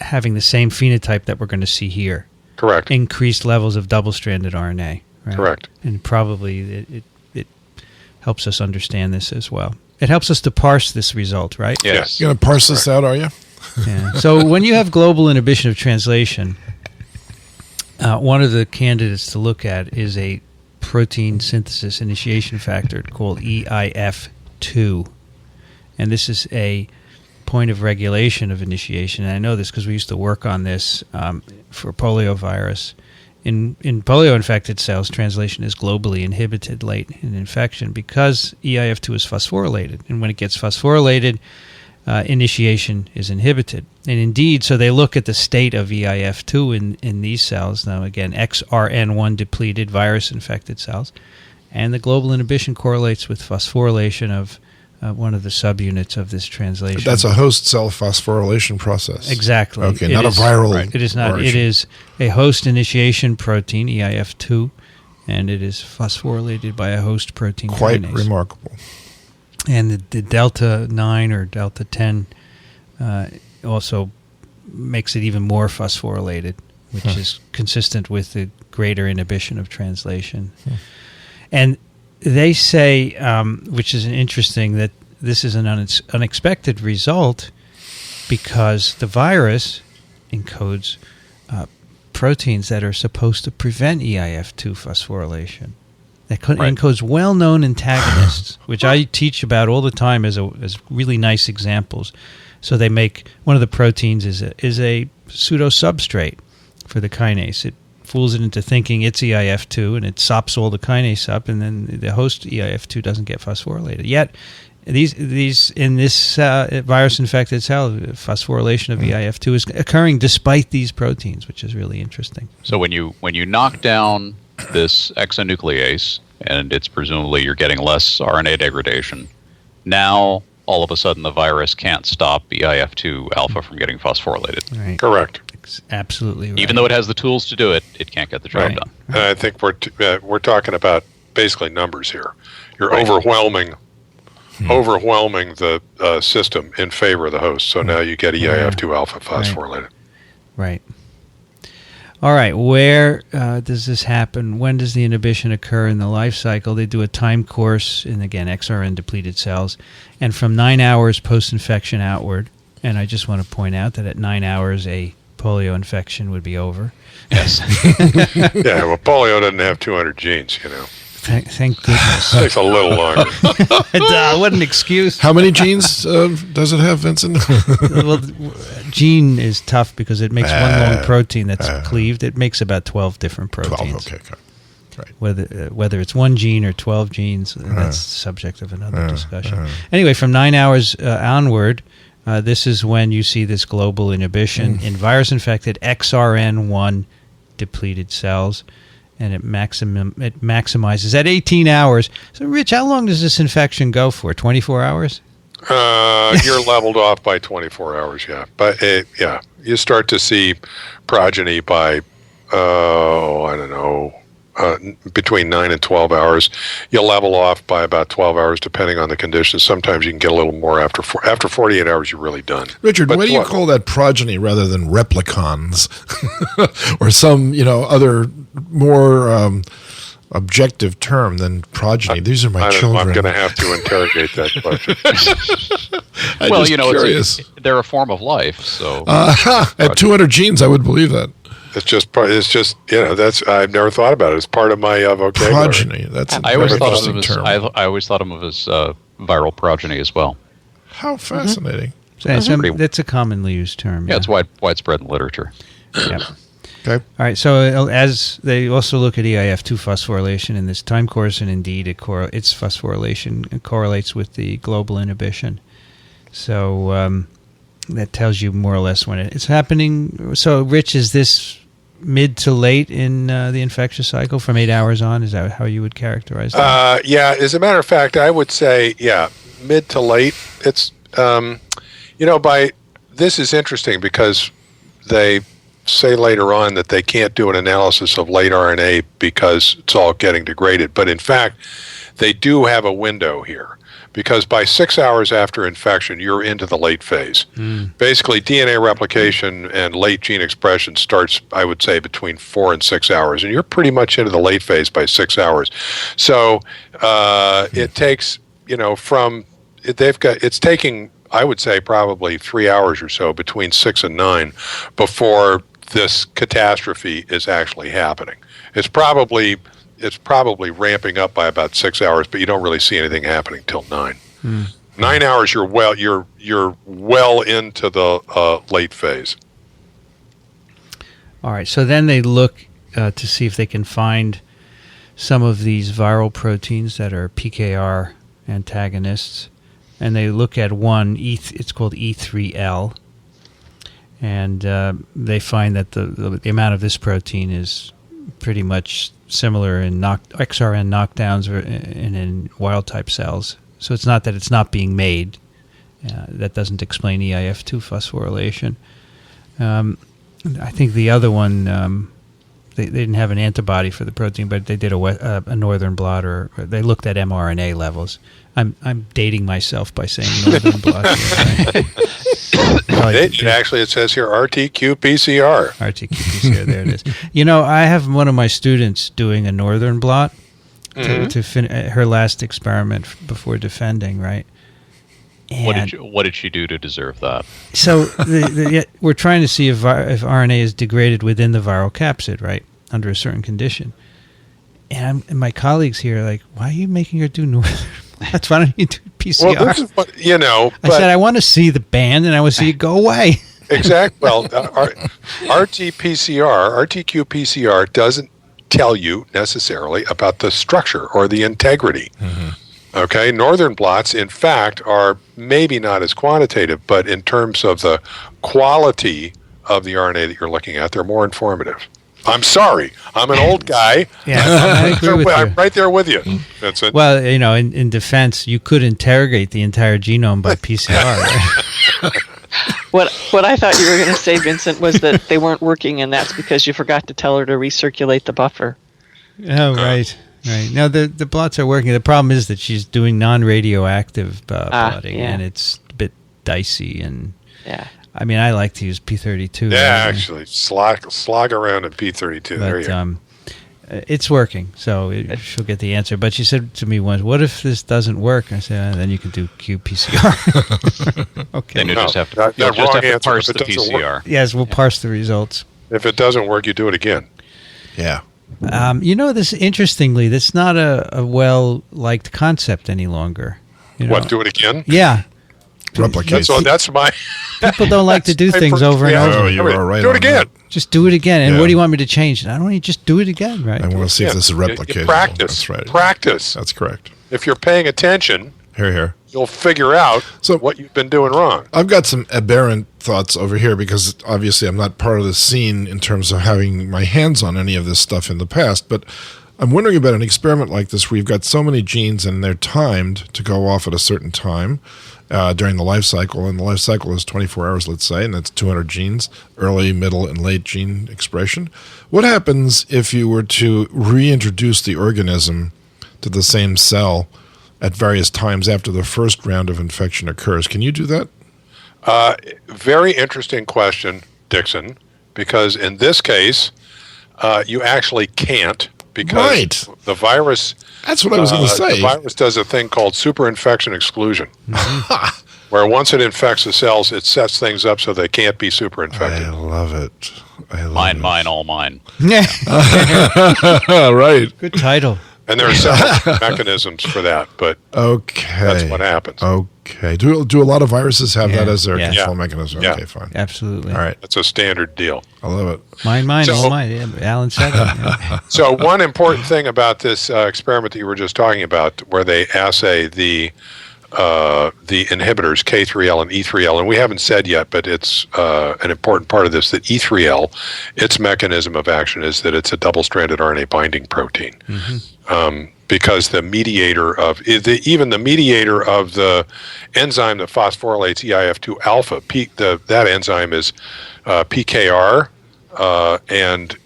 having the same phenotype that we're going to see here. Correct. Increased levels of double-stranded RNA. Right? Correct. And probably it helps us understand this as well. It helps us to parse this result, right? Yes. You're going to parse this out, are you? Yeah. So when you have global inhibition of translation, one of the candidates to look at is a protein synthesis initiation factor called EIF2. And this is a point of regulation of initiation. And I know this because we used to work on this for poliovirus. In polio-infected cells, translation is globally inhibited late in infection because EIF2 is phosphorylated. And when it gets phosphorylated, initiation is inhibited. And indeed, so they look at the state of EIF2 in these cells. Now, again, XRN1 depleted virus-infected cells. And the global inhibition correlates with phosphorylation of one of the subunits of this translation. That's a host cell phosphorylation process. Exactly. Okay, not a viral. Right. It is not. origin. It is a host initiation protein, EIF2, and it is phosphorylated by a host protein Quite kinase. remarkable. And the delta 9 or delta 10 also makes it even more phosphorylated, which is consistent with the greater inhibition of translation. And they say, which is interesting, that this is an unexpected result because the virus encodes proteins that are supposed to prevent EIF2 phosphorylation. That encodes well-known antagonists, which I teach about all the time as really nice examples. So they make one of the proteins is a pseudo-substrate for the kinase. It fools it into thinking it's EIF2, and it sops all the kinase up, and then the host EIF2 doesn't get phosphorylated. Yet, these in this virus-infected cell, phosphorylation of EIF2 is occurring despite these proteins, which is really interesting. So when you knock down this exonuclease, and it's presumably you're getting less RNA degradation, now all of a sudden the virus can't stop EIF2 alpha from getting phosphorylated. Right. Correct. Absolutely right. Even though it has the tools to do it, it can't get the job done. And I think we're talking about basically numbers here. You're overwhelming the system in favor of the host. So now you get EIF2 alpha phosphorylated. Right. All right. Where does this happen? When does the inhibition occur in the life cycle? They do a time course in, again, XRN depleted cells, and from 9 hours post-infection outward. And I just want to point out that at 9 hours, a polio infection would be over. Yes. Yeah, well, polio doesn't have 200 genes, you know. Thank goodness. It takes a little longer. What an excuse. How many genes does it have, Vincent? Well, gene is tough because it makes one long protein that's cleaved. It makes about 12 different proteins. 12, okay. Right. Whether it's one gene or 12 genes, that's the subject of another discussion. Anyway, from 9 hours onward, this is when you see this global inhibition in virus-infected XRN1 depleted cells, and it maximizes at 18 hours. So, Rich, how long does this infection go for? 24 hours? You're leveled off by 24 hours, yeah. But, you start to see progeny by, I don't know, between 9 and 12 hours. You'll level off by about 12 hours, depending on the conditions. Sometimes you can get a little more after 48 hours. You're really done. Richard, why do you call that progeny rather than replicons, or some other more objective term than progeny? These are my children. I'm going to have to interrogate that question. Well, they're a form of life. So at 200 genes, I would believe that. It's just that's I've never thought about it. It's part of my vocabulary. Progeny. That's I always thought of them as I always thought of them as viral progeny as well. How fascinating! That's a commonly used term. Yeah, it's widespread in literature. Yeah. Okay. All right. So as they also look at EIF2 phosphorylation in this time course, and indeed its phosphorylation correlates with the global inhibition. So that tells you more or less when it's happening. So, Rich, is this mid to late in the infectious cycle from 8 hours on? Is that how you would characterize that? Yeah. As a matter of fact, I would say, mid to late. It's, this is interesting because they say later on that they can't do an analysis of late RNA because it's all getting degraded. But in fact, they do have a window here, because by 6 hours after infection, you're into the late phase. Basically, DNA replication and late gene expression starts, I would say, between 4 and 6 hours, and you're pretty much into the late phase by 6 hours. So it takes, it's taking, I would say, probably 3 hours or so between 6 and 9 before this catastrophe is actually happening. It's probably ramping up by about 6 hours, but you don't really see anything happening till 9. 9 hours, you're well into the late phase. All right. So then they look to see if they can find some of these viral proteins that are PKR antagonists, and they look at one. It's called E3L. And they find that the amount of this protein is pretty much similar in XRN knockdowns and in wild-type cells. So it's not that it's not being made. That doesn't explain EIF2 phosphorylation. I think the other one, they didn't have an antibody for the protein, but they did a northern blot, or they looked at mRNA levels. I'm dating myself by saying northern blot. Actually, it says here RT-qPCR. RT-qPCR, there it is. I have one of my students doing a northern blot to her last experiment before defending, right? And what did she do to deserve that? So we're trying to see if RNA is degraded within the viral capsid, right, under a certain condition. And my colleagues here are like, why are you making her do northern blots? Why don't you do PCR? Well, this is what, I said, I want to see the band and I want to see it go away. Exactly. Well, RT-qPCR doesn't tell you necessarily about the structure or the integrity. Okay, northern blots, in fact, are maybe not as quantitative, but in terms of the quality of the RNA that you're looking at, they're more informative. I'm sorry, I'm an old guy. Yeah, I agree with you. I'm right there with you. That's it. Well, in defense, you could interrogate the entire genome by PCR. Right? What I thought you were going to say, Vincent, was that they weren't working, and that's because you forgot to tell her to recirculate the buffer. Oh, right. Right. Now, the blots are working. The problem is that she's doing non-radioactive blotting, and it's a bit dicey. And I mean, I like to use P32. Yeah, actually, slog around in P32. But, there you go. It's working, so she'll get the answer. But she said to me once, what if this doesn't work? I said, then you can do qPCR. Okay. Then you just have to parse the PCR. Yes, we'll parse the results. If it doesn't work, you do it again. Yeah. This interestingly, that's not a well-liked concept any longer. What, do it again? Yeah. Replicate. That's my... People don't like to do things over and over. Oh, you are right. Do it again. Just do it again. And Yeah. what do you want me to change? I don't want you to just do it again, right? I want to see if this is You replicatable. practice. That's right. Practice. That's correct. If you're paying attention, Here. you'll figure out what you've been doing wrong. I've got some aberrant thoughts over here because obviously I'm not part of the scene in terms of having my hands on any of this stuff in the past, but I'm wondering about an experiment like this where you've got so many genes and they're timed to go off at a certain time during the life cycle, and the life cycle is 24 hours, let's say, and that's 200 genes, early, middle, and late gene expression. What happens if you were to reintroduce the organism to the same cell at various times after the first round of infection occurs? Can you do that? Very interesting question, Dickson, because in this case, you actually can't, because the virus... That's what I was going to say. The virus does a thing called superinfection exclusion, where once it infects the cells, it sets things up so they can't be superinfected. I love it. Mine, all mine. Yeah. Right. Good title. And there are several mechanisms for that, but that's what happens. Okay. Do a lot of viruses have that as their control Yeah. mechanism? Yeah. Okay, fine. Absolutely. All right. That's a standard deal. I love it. Mine, So- all mine. Yeah, Alan said it. Yeah. So one important thing about this experiment that you were just talking about, where they assay the inhibitors K3L and E3L, and we haven't said yet, but it's an important part of this, that E3L, its mechanism of action is that it's a double-stranded RNA binding protein. Because the mediator of even the mediator of the enzyme that phosphorylates EIF2 alpha, that enzyme is PKR, and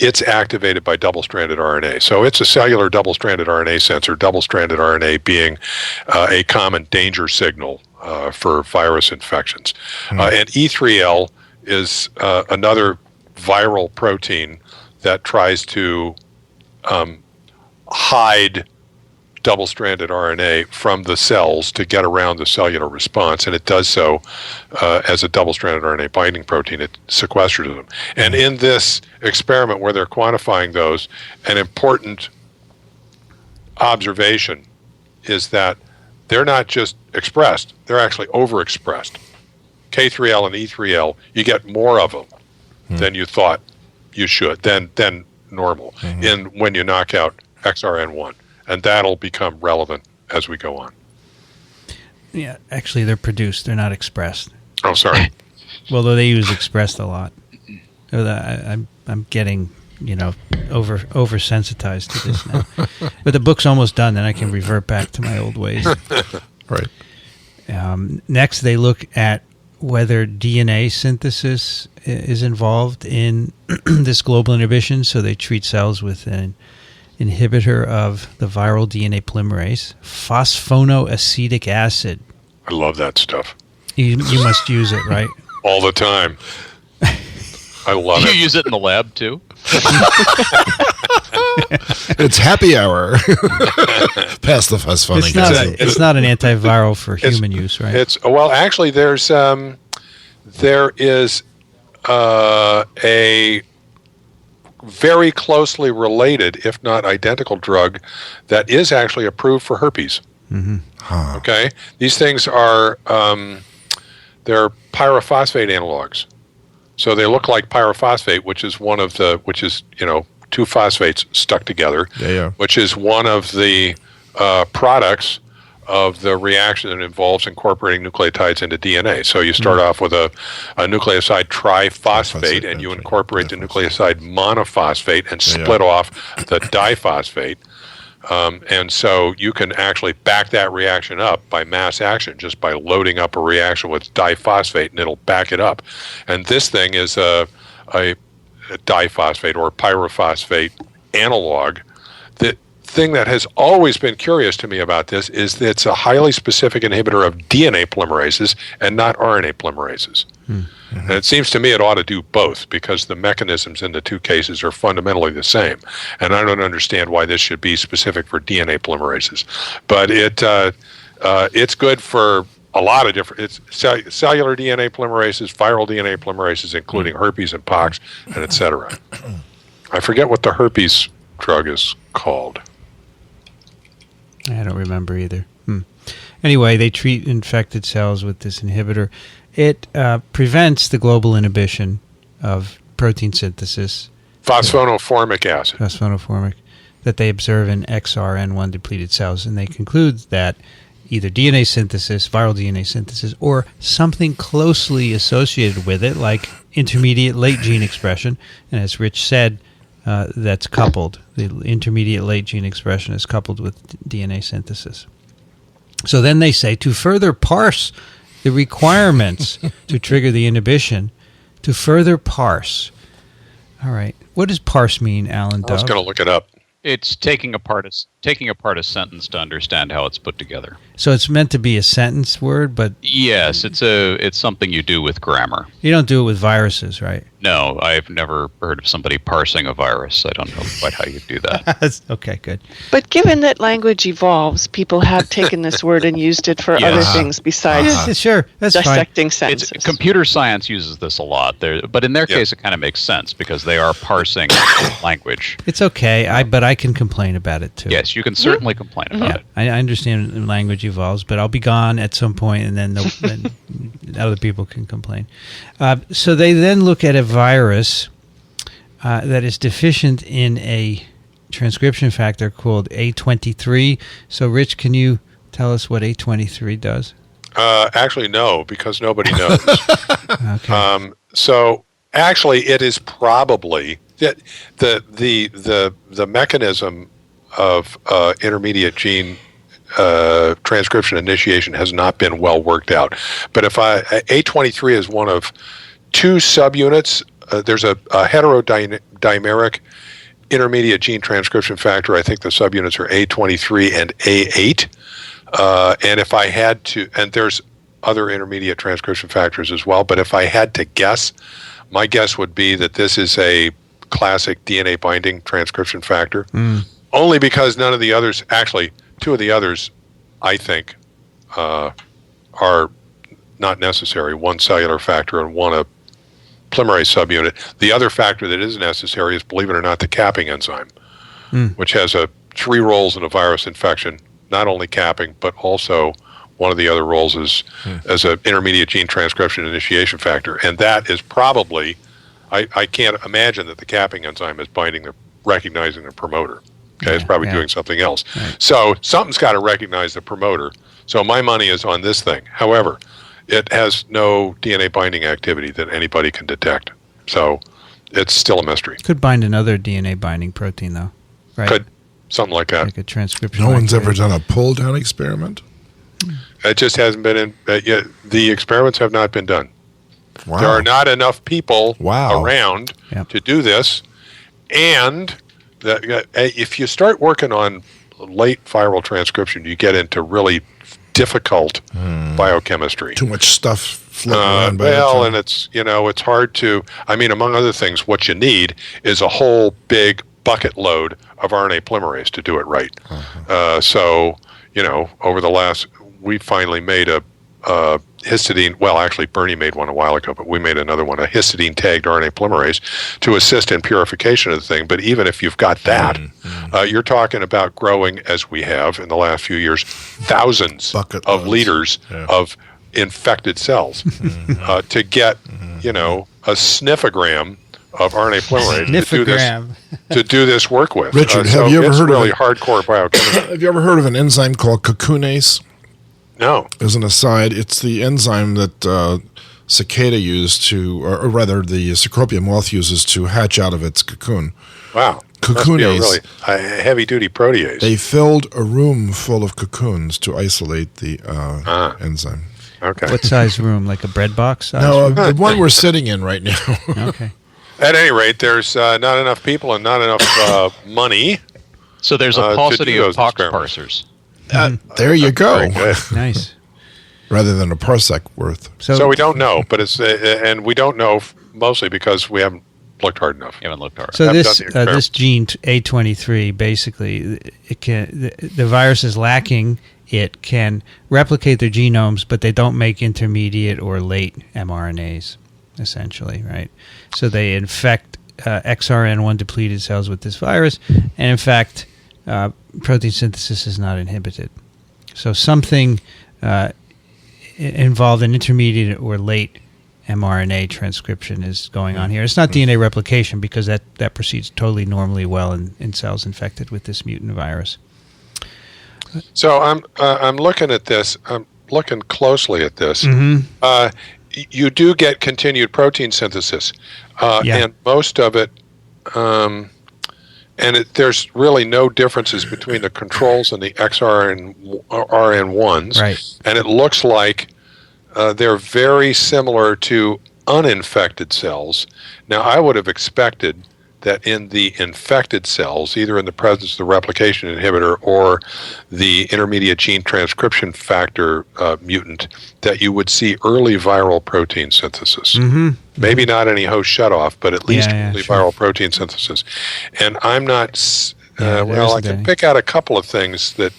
it's activated by double-stranded RNA. So it's a cellular double-stranded RNA sensor, double-stranded RNA being a common danger signal for virus infections. And E3L is another viral protein that tries to hide double-stranded RNA from the cells to get around the cellular response, and it does so as a double-stranded RNA binding protein. It sequesters them. And in this experiment where they're quantifying those, an important observation is that they're not just expressed, they're actually overexpressed. K3L and E3L, you get more of them than you thought you should, than normal, when you knock out XRN1. And that'll become relevant as we go on. Yeah, actually, they're produced. They're not expressed. Oh, sorry. Well, though they use expressed a lot. I'm getting, oversensitized to this now. But the book's almost done, then I can revert back to my old ways. Right. Next, they look at whether DNA synthesis is involved in this global inhibition. So they treat cells with an inhibitor of the viral DNA polymerase, phosphonoacetic acid. I love that stuff. You must use it, right? All the time. I love You it. use it in the lab, too? It's happy hour. Pass the phosphonic acid. It's not an antiviral for human use, right? Actually, there is a very closely related, if not identical, drug that is actually approved for herpes. Okay, these things are they're pyrophosphate analogs, so they look like pyrophosphate, which is two phosphates stuck together, which is one of the products of the reaction that involves incorporating nucleotides into DNA. So you start off with a nucleoside triphosphate, and you incorporate the nucleoside monophosphate and split off the diphosphate. And so you can actually back that reaction up by mass action, just by loading up a reaction with diphosphate, and it'll back it up. And this thing is a diphosphate or pyrophosphate analog. The thing that has always been curious to me about this is that it's a highly specific inhibitor of DNA polymerases and not RNA polymerases. And it seems to me it ought to do both, because the mechanisms in the two cases are fundamentally the same. And I don't understand why this should be specific for DNA polymerases. But it's good for a lot of different, it's cellular DNA polymerases, viral DNA polymerases, including herpes and pox, and et cetera. I forget what the herpes drug is called. I don't remember either. Anyway, they treat infected cells with this inhibitor, it prevents the global inhibition of protein synthesis. Phosphonoformic acid. Phosphonoformic, that they observe in XRN1 depleted cells. And they conclude that either DNA synthesis, viral DNA synthesis, or something closely associated with it, like intermediate late gene expression. And as Rich said, that's coupled. The intermediate late gene expression is coupled with DNA synthesis. So then they say to further parse the requirements to trigger the inhibition, to further parse. All right. What does parse mean, Alan Dove? I was going to look it up. It's taking apart a sentence to understand how it's put together. So it's meant to be a sentence word, but Yes, it's something you do with grammar. you don't do it with viruses, right? No, I've never heard of somebody parsing a virus. I don't know quite how you do that. Okay, good. But given that language evolves, people have taken this word and used it for other things besides Yeah, sure, that's fine. dissecting sentences. It's computer science uses this a lot. But in their case, it kind of makes sense because they are parsing language. It's okay, but I can complain about it too. Yes, you can certainly complain about it. I understand language evolves, but I'll be gone at some point, and then other people can complain. So they then look at a virus that is deficient in a transcription factor called A23. So, Rich, can you tell us what A23 does? Actually, no, because nobody knows. Okay. So actually, it is probably that the mechanism of intermediate gene transcription initiation has not been well worked out. But if A23 is one of two subunits, there's a heterodimeric intermediate gene transcription factor. I think the subunits are A23 and A8. And if I had to, and there's other intermediate transcription factors as well, but if I had to guess, my guess would be that this is a classic DNA binding transcription factor. Only because none of the others, actually, two of the others, I think, are not necessary. One cellular factor and one a polymerase subunit. The other factor that is necessary is, believe it or not, the capping enzyme, which has 3 roles in a virus infection. Not only capping, but also one of the other roles is as an intermediate gene transcription initiation factor. And that is probably, I can't imagine that the capping enzyme is recognizing the promoter. Okay, it's probably doing something else. Right. So something's got to recognize the promoter. So my money is on this thing. However, it has no DNA binding activity that anybody can detect. So it's still a mystery. Could bind another DNA binding protein, though, right? Could. Something like that. Like a transcription. No one's ever done a pull-down experiment? It just hasn't been in yet. The experiments have not been done. Wow. There are not enough people around to do this. And if you start working on late viral transcription, you get into really difficult biochemistry. Too much stuff floating around. Well, and it's hard to, among other things, what you need is a whole big bucket load of RNA polymerase to do it right. So, over the last, we finally made a histidine, well, actually Bernie made one a while ago, but we made another one, a histidine tagged RNA polymerase to assist in purification of the thing. But even if you've got that, you're talking about growing, as we have in the last few years, thousands of liters of infected cells to get, a sniffogram of RNA polymerase to do this work with. Richard, have you ever heard of hardcore biochemistry? Have you ever heard of an enzyme called cocoonase? No. As an aside, it's the enzyme that cicada used to, or rather the Cecropia moth uses to hatch out of its cocoon. Wow. Cocoonase. A heavy-duty protease. They filled a room full of cocoons to isolate the enzyme. Okay. What size room? Like a bread box size? No, the one we're sitting in right now. Okay. At any rate, there's not enough people and not enough money. So there's a paucity of pox parsers. There you go. Nice. Rather than a parsec worth. So we don't know, but it's and we don't know mostly because we haven't looked hard enough. You haven't looked hard. So this gene A23 basically the virus is lacking. It can replicate their genomes, but they don't make intermediate or late mRNAs, essentially, right? So they infect XRN1 depleted cells with this virus, and in fact, protein synthesis is not inhibited. So something involved in intermediate or late mRNA transcription is going on here. It's not DNA replication because that proceeds totally normally well in cells infected with this mutant virus. So I'm looking at this. I'm looking closely at this. You do get continued protein synthesis, and most of it, there's really no differences between the controls and the XR and RN1s, right? And it looks like they're very similar to uninfected cells. Now, I would have expected that in the infected cells, either in the presence of the replication inhibitor or the intermediate gene transcription factor mutant, that you would see early viral protein synthesis. Maybe not any host shutoff, but at least early viral protein synthesis. And I'm not, I can pick out a couple of things that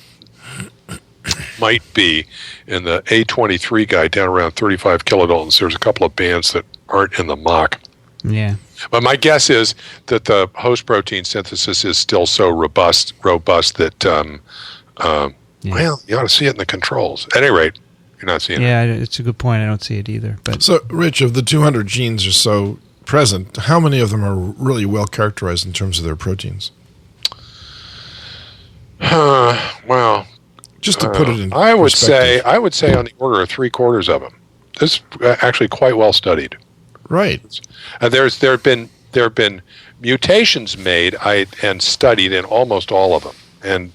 might be in the A23 guide down around 35 kilodaltons. There's a couple of bands that aren't in the mock. Yeah. But my guess is that the host protein synthesis is still so robust that, well, you ought to see it in the controls. At any rate, you're not seeing it. Yeah, it's a good point. I don't see it either. But So, Rich, of the 200 genes or so present, how many of them are really well characterized in terms of their proteins? Well, just to put it in I would perspective. say on the order of 3/4 of them. This is actually quite well studied. Right. There have been mutations made and studied in almost all of them, and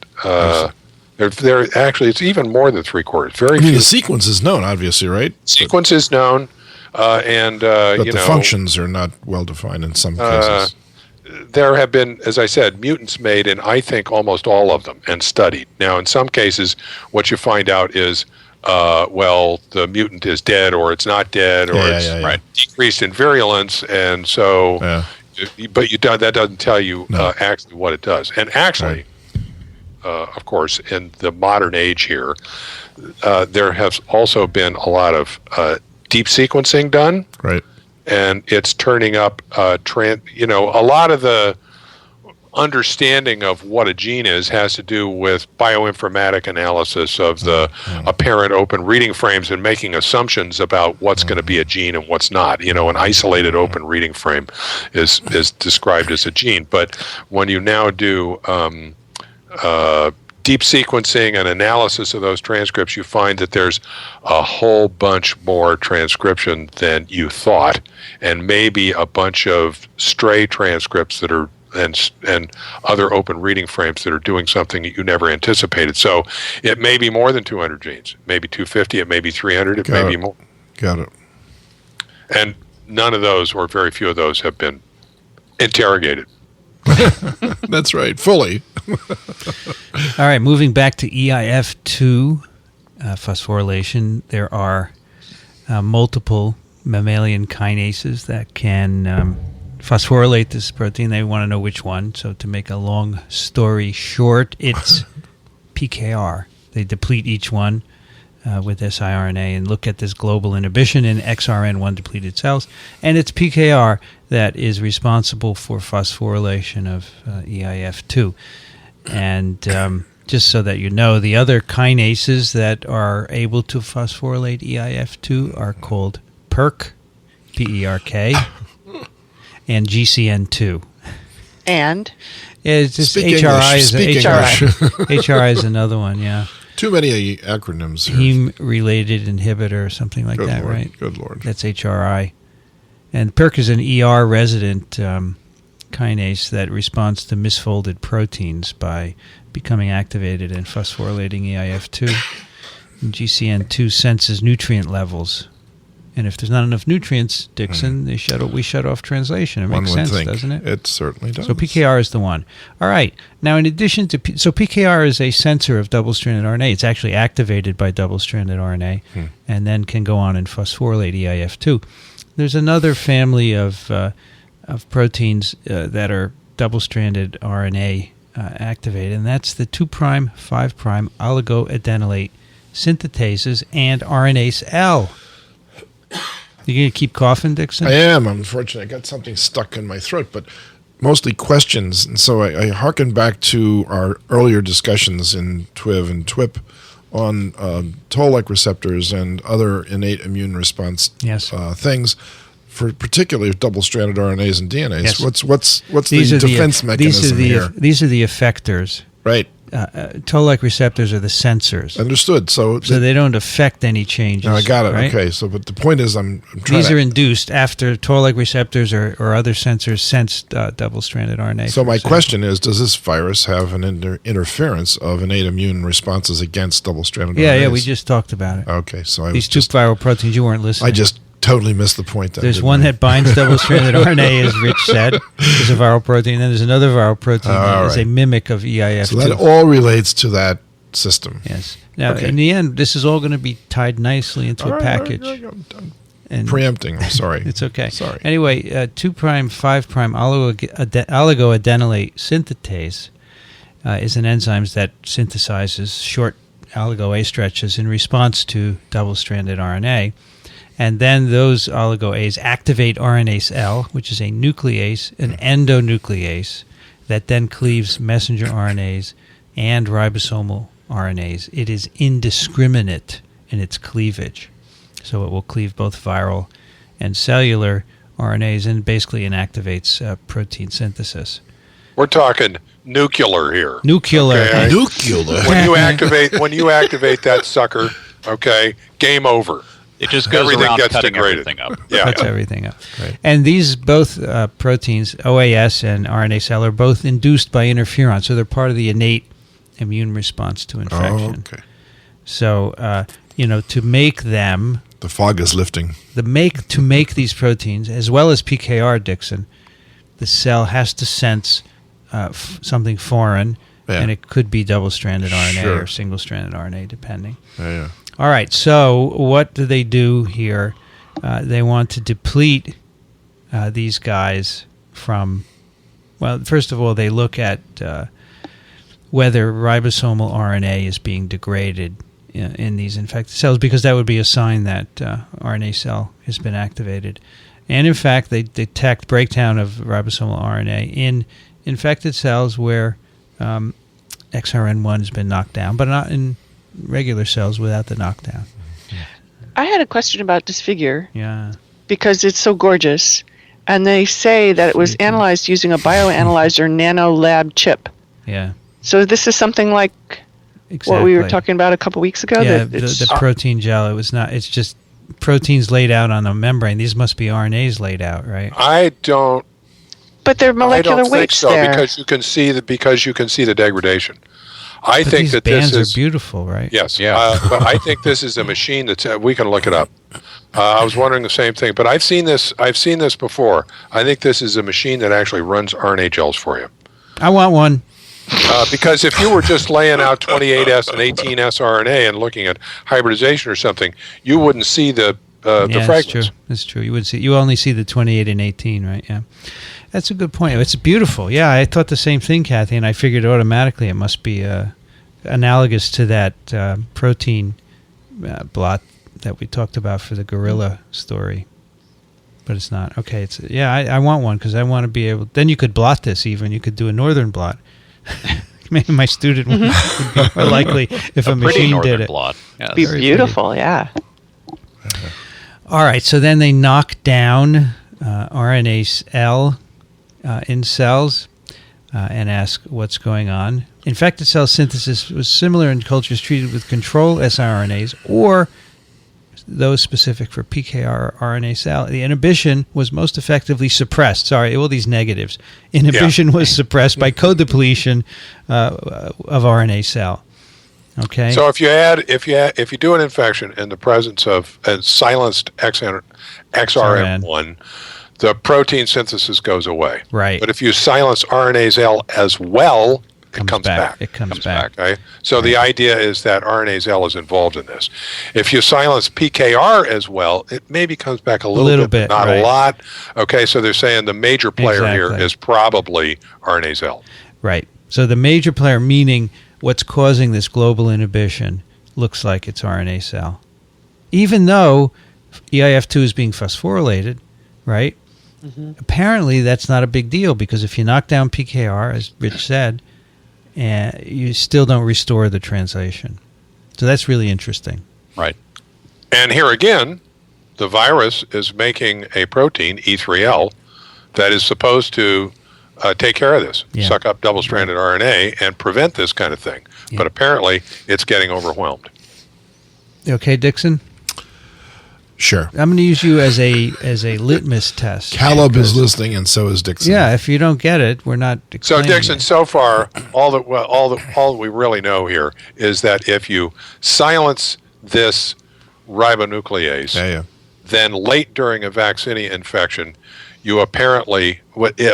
they're actually it's even more than 3/4. Very few. The sequence is known, obviously, right? Sequence is known, and but the functions are not well defined in some cases. There have been, as I said, mutants made in I think almost all of them and studied. Now, in some cases, what you find out is, well, the mutant is dead, or it's not dead, or it's decreased in virulence, and so. But that doesn't tell you actually what it does. And actually, of course, in the modern age here, there has also been a lot of deep sequencing done. Right. And it's turning up, a lot of the understanding of what a gene is has to do with bioinformatic analysis of the apparent open reading frames and making assumptions about what's going to be a gene and what's not. An isolated open reading frame is described as a gene. But when you now do deep sequencing and analysis of those transcripts, you find that there's a whole bunch more transcription than you thought, and maybe a bunch of stray transcripts that are and other open reading frames that are doing something that you never anticipated. So it may be more than 200 genes, maybe 250, it may be 300, it may be more. Got it. And none of those, or very few of those, have been interrogated. That's right, fully. All right, moving back to EIF2 phosphorylation, there are multiple mammalian kinases that can phosphorylate this protein. They want to know which one. So to make a long story short, it's PKR. They deplete each one with siRNA and look at this global inhibition in XRN1 depleted cells. And it's PKR that is responsible for phosphorylation of EIF2. And just so that you know, the other kinases that are able to phosphorylate EIF2 are called PERK, P-E-R-K, and GCN2. And? It's just Speak HRI is another one, yeah. Too many acronyms here. Heme-related inhibitor or something like Good that, Lord. right? Good Lord. That's HRI. And PERK is an ER-resident kinase that responds to misfolded proteins by becoming activated and phosphorylating EIF2. And GCN2 senses nutrient levels. And if there's not enough nutrients, Dickson, we shut off translation. It makes sense, doesn't it? It certainly does. So PKR is the one. All right. Now, in addition to... So PKR is a sensor of double-stranded RNA. It's actually activated by double-stranded RNA and then can go on and phosphorylate EIF2. There's another family of proteins that are double-stranded RNA activated, and that's the 2', 5' oligoadenylate synthetases and RNase L. You going to keep coughing, Dickson? I am. Unfortunately, I got something stuck in my throat, but mostly questions. And so I hearken back to our earlier discussions in TWiV and TWiP on toll-like receptors and other innate immune response things for particularly double-stranded RNAs and DNAs. Yes. What's the defense mechanism here? These are the effectors. Right. Toll-like receptors are the sensors. Understood. So they don't affect any changes. No, I got it. Right? Okay. So, but the point is, I'm trying These are induced after toll-like receptors or other sensors sense double-stranded RNA. So my question is, does this virus have an interference of innate immune responses against double-stranded RNAs? Yeah, we just talked about it. Okay. So these two viral proteins, you weren't listening. I just totally missed the point. There's one that binds double-stranded RNA, as Rich said, is a viral protein. Then there's another viral protein that is a mimic of EIF2. So that all relates to that system. Yes. Now, in the end, this is all going to be tied nicely into a package. I'm preempting. I'm sorry. It's okay. Sorry. Anyway, 2' 5' oligoadenylate synthetase is an enzyme that synthesizes short oligo A stretches in response to double-stranded RNA. And then those oligo-As activate RNase L, which is a nuclease, an endonuclease, that then cleaves messenger RNAs and ribosomal RNAs. It is indiscriminate in its cleavage. So it will cleave both viral and cellular RNAs and basically inactivates protein synthesis. We're talking nuclear here. Nuclear. Okay? Nuclear. When you activate that sucker, okay, game over. It just goes around cutting everything up. Cuts everything up. Right. And these both proteins, OAS and RNA-seL, are both induced by interferon, so they're part of the innate immune response to infection. Oh, okay. So, to make them... The fog is lifting. To make these proteins, as well as PKR, Dickson, the cell has to sense something foreign, and it could be double-stranded RNA or single-stranded RNA, depending. Yeah. All right, so what do they do here? They want to deplete these guys from, well, first of all, they look at whether ribosomal RNA is being degraded in these infected cells, because that would be a sign that RNA cell has been activated. And in fact, they detect breakdown of ribosomal RNA in infected cells where XRN1 has been knocked down, but not in regular cells without the knockdown. I had a question about Disfigure. Yeah. Because it's so gorgeous. And they say that it was analyzed using a bioanalyzer nano lab chip. Yeah. So this is something like what we were talking about a couple weeks ago? Yeah, the protein gel. It was not. It's just proteins laid out on the membrane. These must be RNAs laid out, right? I don't. But they're molecular weights there. there. Because you can see the degradation. I but think these that bands this is are beautiful, right? Yes, but I think this is a machine that's. We can look it up. I was wondering the same thing, but I've seen this before. I think this is a machine that actually runs RNA gels for you. I want one. Because if you were just laying out 28S and 18S RNA and looking at hybridization or something, you wouldn't see the fragments. That's true. You would see. You only see the 28 and 18, right? Yeah. That's a good point. It's beautiful. Yeah, I thought the same thing, Kathy, and I figured automatically it must be analogous to that protein blot that we talked about for the gorilla story. But it's not. Okay, I want one because I want to be able... Then you could blot this even. You could do a northern blot. Maybe my student would be more likely if a machine did it. Blot. Yeah, be beautiful, yeah. All right, so then they knock down RNase-L in cells and ask what's going on. Infected cell synthesis was similar in cultures treated with control siRNAs or those specific for PKR RNA-seL. The inhibition was most effectively suppressed. Sorry, all these negatives. Inhibition was suppressed by co-depletion of RNA-seL. Okay. So if you do an infection in the presence of a silenced XRN1, the protein synthesis goes away. Right. But if you silence RNase-L as well, it comes back. It comes back. Okay. So the idea is that RNase-L is involved in this. If you silence PKR as well, it maybe comes back a little bit, not a lot. Okay. So they're saying the major player here is probably RNase-L. Right. So the major player, meaning what's causing this global inhibition, looks like it's RNA-seL. Even though EIF2 is being phosphorylated, right? Mm-hmm. Apparently that's not a big deal because if you knock down PKR, as Rich said, you still don't restore the translation. So that's really interesting. Right. And here again, the virus is making a protein, E3L, that is supposed to take care of this, suck up double-stranded RNA and prevent this kind of thing. Yeah. But apparently, it's getting overwhelmed. Okay, Dickson? Sure. I'm going to use you as a litmus test. Caleb is listening, and so is Dickson. Yeah, if you don't get it, we're not. So Dickson, so far, all that we really know here is that if you silence this ribonuclease, then late during a vaccinia infection, you apparently,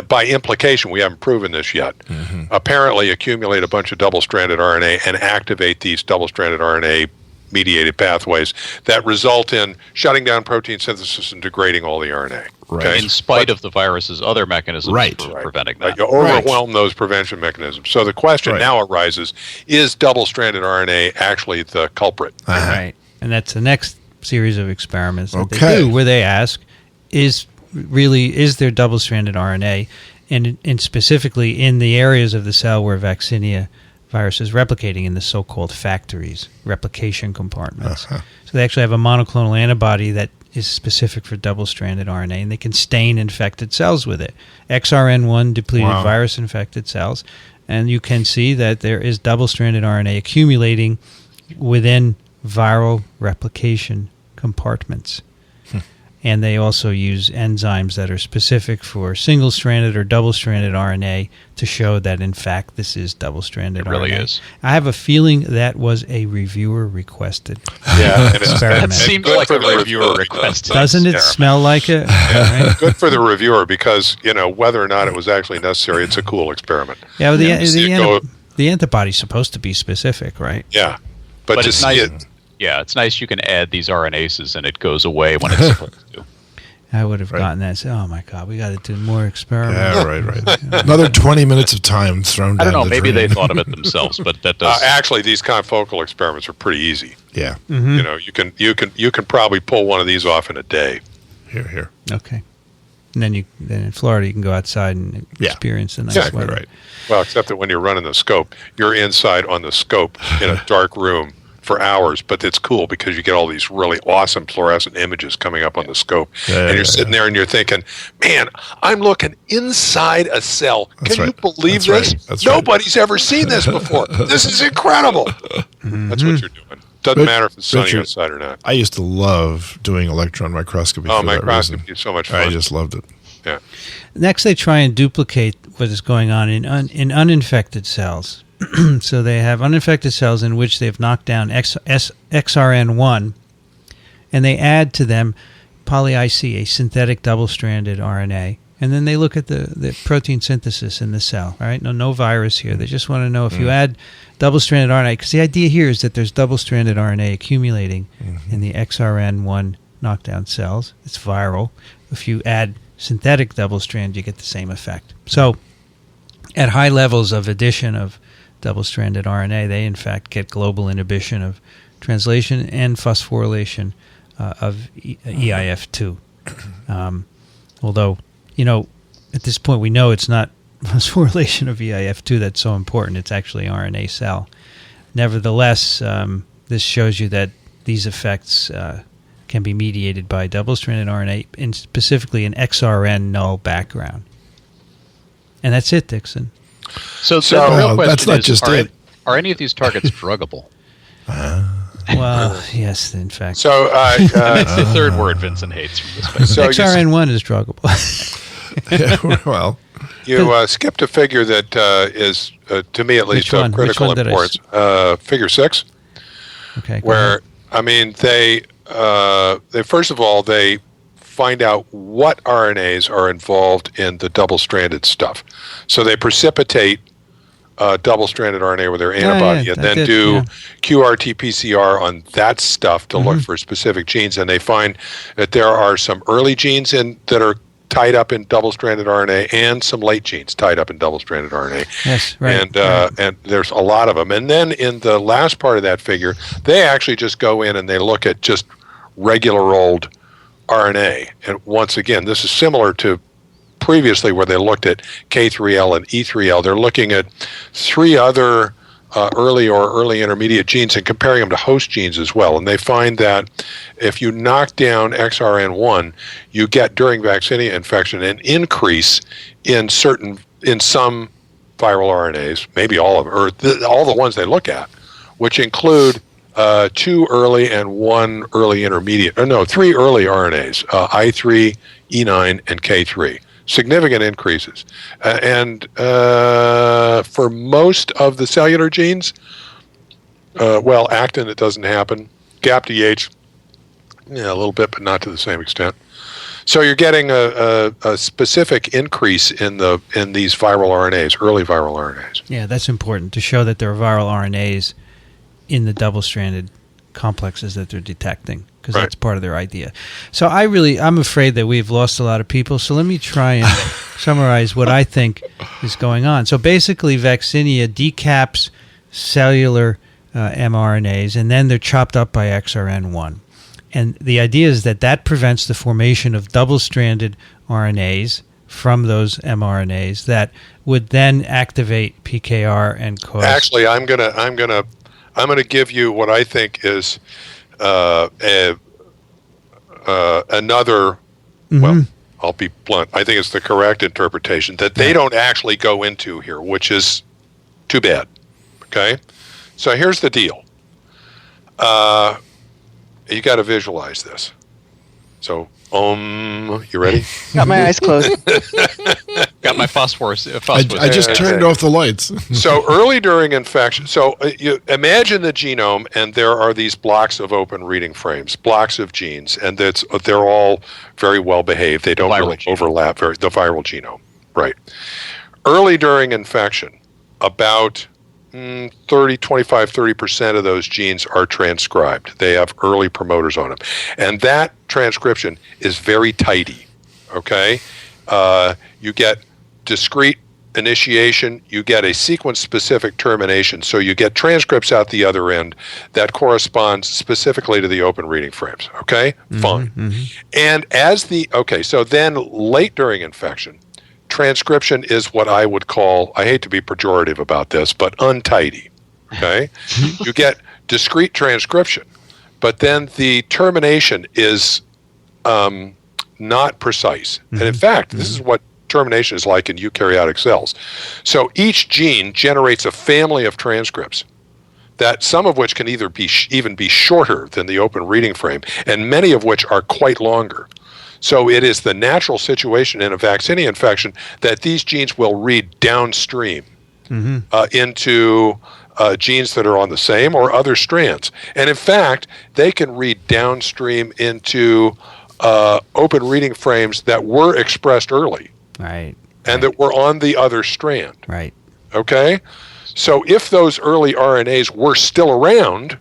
by implication, we haven't proven this yet, apparently accumulate a bunch of double-stranded RNA and activate these double-stranded RNA mediated pathways that result in shutting down protein synthesis and degrading all the RNA. Right. Okay? In spite of the virus's other mechanisms for preventing that. You overwhelm those prevention mechanisms. So the question now arises, is double-stranded RNA actually the culprit? Right. And that's the next series of experiments that they do, where they ask, is there double-stranded RNA, and specifically in the areas of the cell where vaccinia virus is replicating, in the so-called factories, replication compartments. So they actually have a monoclonal antibody that is specific for double-stranded RNA, and they can stain infected cells with it. XRN1 depleted virus-infected cells, and you can see that there is double-stranded RNA accumulating within viral replication compartments. And they also use enzymes that are specific for single-stranded or double-stranded RNA to show that, in fact, this is double-stranded RNA. It really is. I have a feeling that was a reviewer-requested experiment. That seems like a reviewer request. Doesn't it smell like it? Right? Good for the reviewer, because, whether or not it was actually necessary, it's a cool experiment. Yeah, well, the antibody's supposed to be specific, right? Yeah. But to see it... Yeah, it's nice you can add these RNases and it goes away when it's supposed to. I would have gotten that and said, oh my God, we got to do more experiments. Yeah, right. Another 20 minutes of time thrown down. I don't know, maybe they thought of it themselves, but that does... actually, these confocal experiments are pretty easy. Yeah. Mm-hmm. You can probably pull one of these off in a day. Here. Okay. And then in Florida, you can go outside and experience the nice weather. Right. Well, except that when you're running the scope, you're inside on the scope in a dark room for hours, but it's cool because you get all these really awesome fluorescent images coming up on the scope. And you're sitting there and you're thinking, man, I'm looking inside a cell. Can you believe this? Nobody's ever seen this before. This is incredible. That's what you're doing. Doesn't matter if it's sunny outside or not. I used to love doing electron microscopy. Oh, microscopy is so much fun. I just loved it. Yeah. Next, they try and duplicate what is going on in uninfected cells. So they have uninfected cells in which they've knocked down XRN1, and they add to them poly-IC, a synthetic double-stranded RNA. And then they look at the protein synthesis in the cell, right? No virus here. They just want to know if you add double-stranded RNA, because the idea here is that there's double-stranded RNA accumulating in the XRN1 knockdown cells. It's viral. If you add synthetic double-strand, you get the same effect. So at high levels of addition of double-stranded RNA, they in fact get global inhibition of translation and phosphorylation of EIF2. Although, at this point we know it's not phosphorylation of EIF2 that's so important. It's actually RNA cell. Nevertheless, this shows you that these effects can be mediated by double-stranded RNA, and specifically an XRN null background. And that's it, Dickson. So the real question that's not just are any of these targets druggable? Well, yes, in fact. So that's the third word Vincent hates from this paper. So XRN1 is druggable. Well, you skipped a figure that is, to me at least, of critical importance. Figure 6. Okay. Where they first of all they find out what RNAs are involved in the double-stranded stuff. So they precipitate double-stranded RNA with their antibody and then do QRT-PCR on that stuff to look for specific genes. And they find that there are some early genes that are tied up in double-stranded RNA and some late genes tied up in double-stranded RNA. Yes, right. And there's a lot of them. And then in the last part of that figure, they actually just go in and they look at just regular old RNA. And once again, this is similar to previously where they looked at K3L and E3L. They're looking at 3 other early or early intermediate genes and comparing them to host genes as well. And they find that if you knock down XRN1, you get during vaccinia infection an increase in some viral RNAs, maybe all of them, or all the ones they look at, which include 2 early and 1 early intermediate, or no, 3 early RNAs, I3, E9, and K3. Significant increases. And for most of the cellular genes, actin, it doesn't happen. GAPDH, a little bit, but not to the same extent. So you're getting a specific increase in these viral RNAs, early viral RNAs. Yeah, that's important to show that there are viral RNAs in the double-stranded complexes that they're detecting, because that's part of their idea. So I'm afraid that we've lost a lot of people. So let me try and summarize what I think is going on. So basically, vaccinia decaps cellular mRNAs, and then they're chopped up by XRN1. And the idea is that prevents the formation of double-stranded RNAs from those mRNAs that would then activate PKR and cause. Actually, I'm gonna give you what I think is another. Well, I'll be blunt. I think it's the correct interpretation that they don't actually go into here, which is too bad. Okay, so here's the deal. You got to visualize this. So, you ready? Got my eyes closed. Got my phosphorus. I just turned off the lights. So early during infection. So you imagine the genome, and there are these blocks of open reading frames, blocks of genes, and they're all very well behaved. They don't really overlap the viral genome, right? Early during infection, about 30% of those genes are transcribed. They have early promoters on them. And that transcription is very tidy, okay? You get discrete initiation, you get a sequence-specific termination, so you get transcripts out the other end that correspond specifically to the open reading frames, okay? Fine. And so then late during infection, transcription is what I would call, I hate to be pejorative about this, but untidy, okay? You get discrete transcription, but then the termination is not precise. And in fact, this is what termination is like in eukaryotic cells. So each gene generates a family of transcripts, that some of which can either be even be shorter than the open reading frame, and many of which are quite longer. So it is the natural situation in a vaccinia infection that these genes will read downstream into genes that are on the same or other strands. And in fact, they can read downstream into open reading frames that were expressed early. Right. And that were on the other strand. Right. Okay? So if those early RNAs were still around,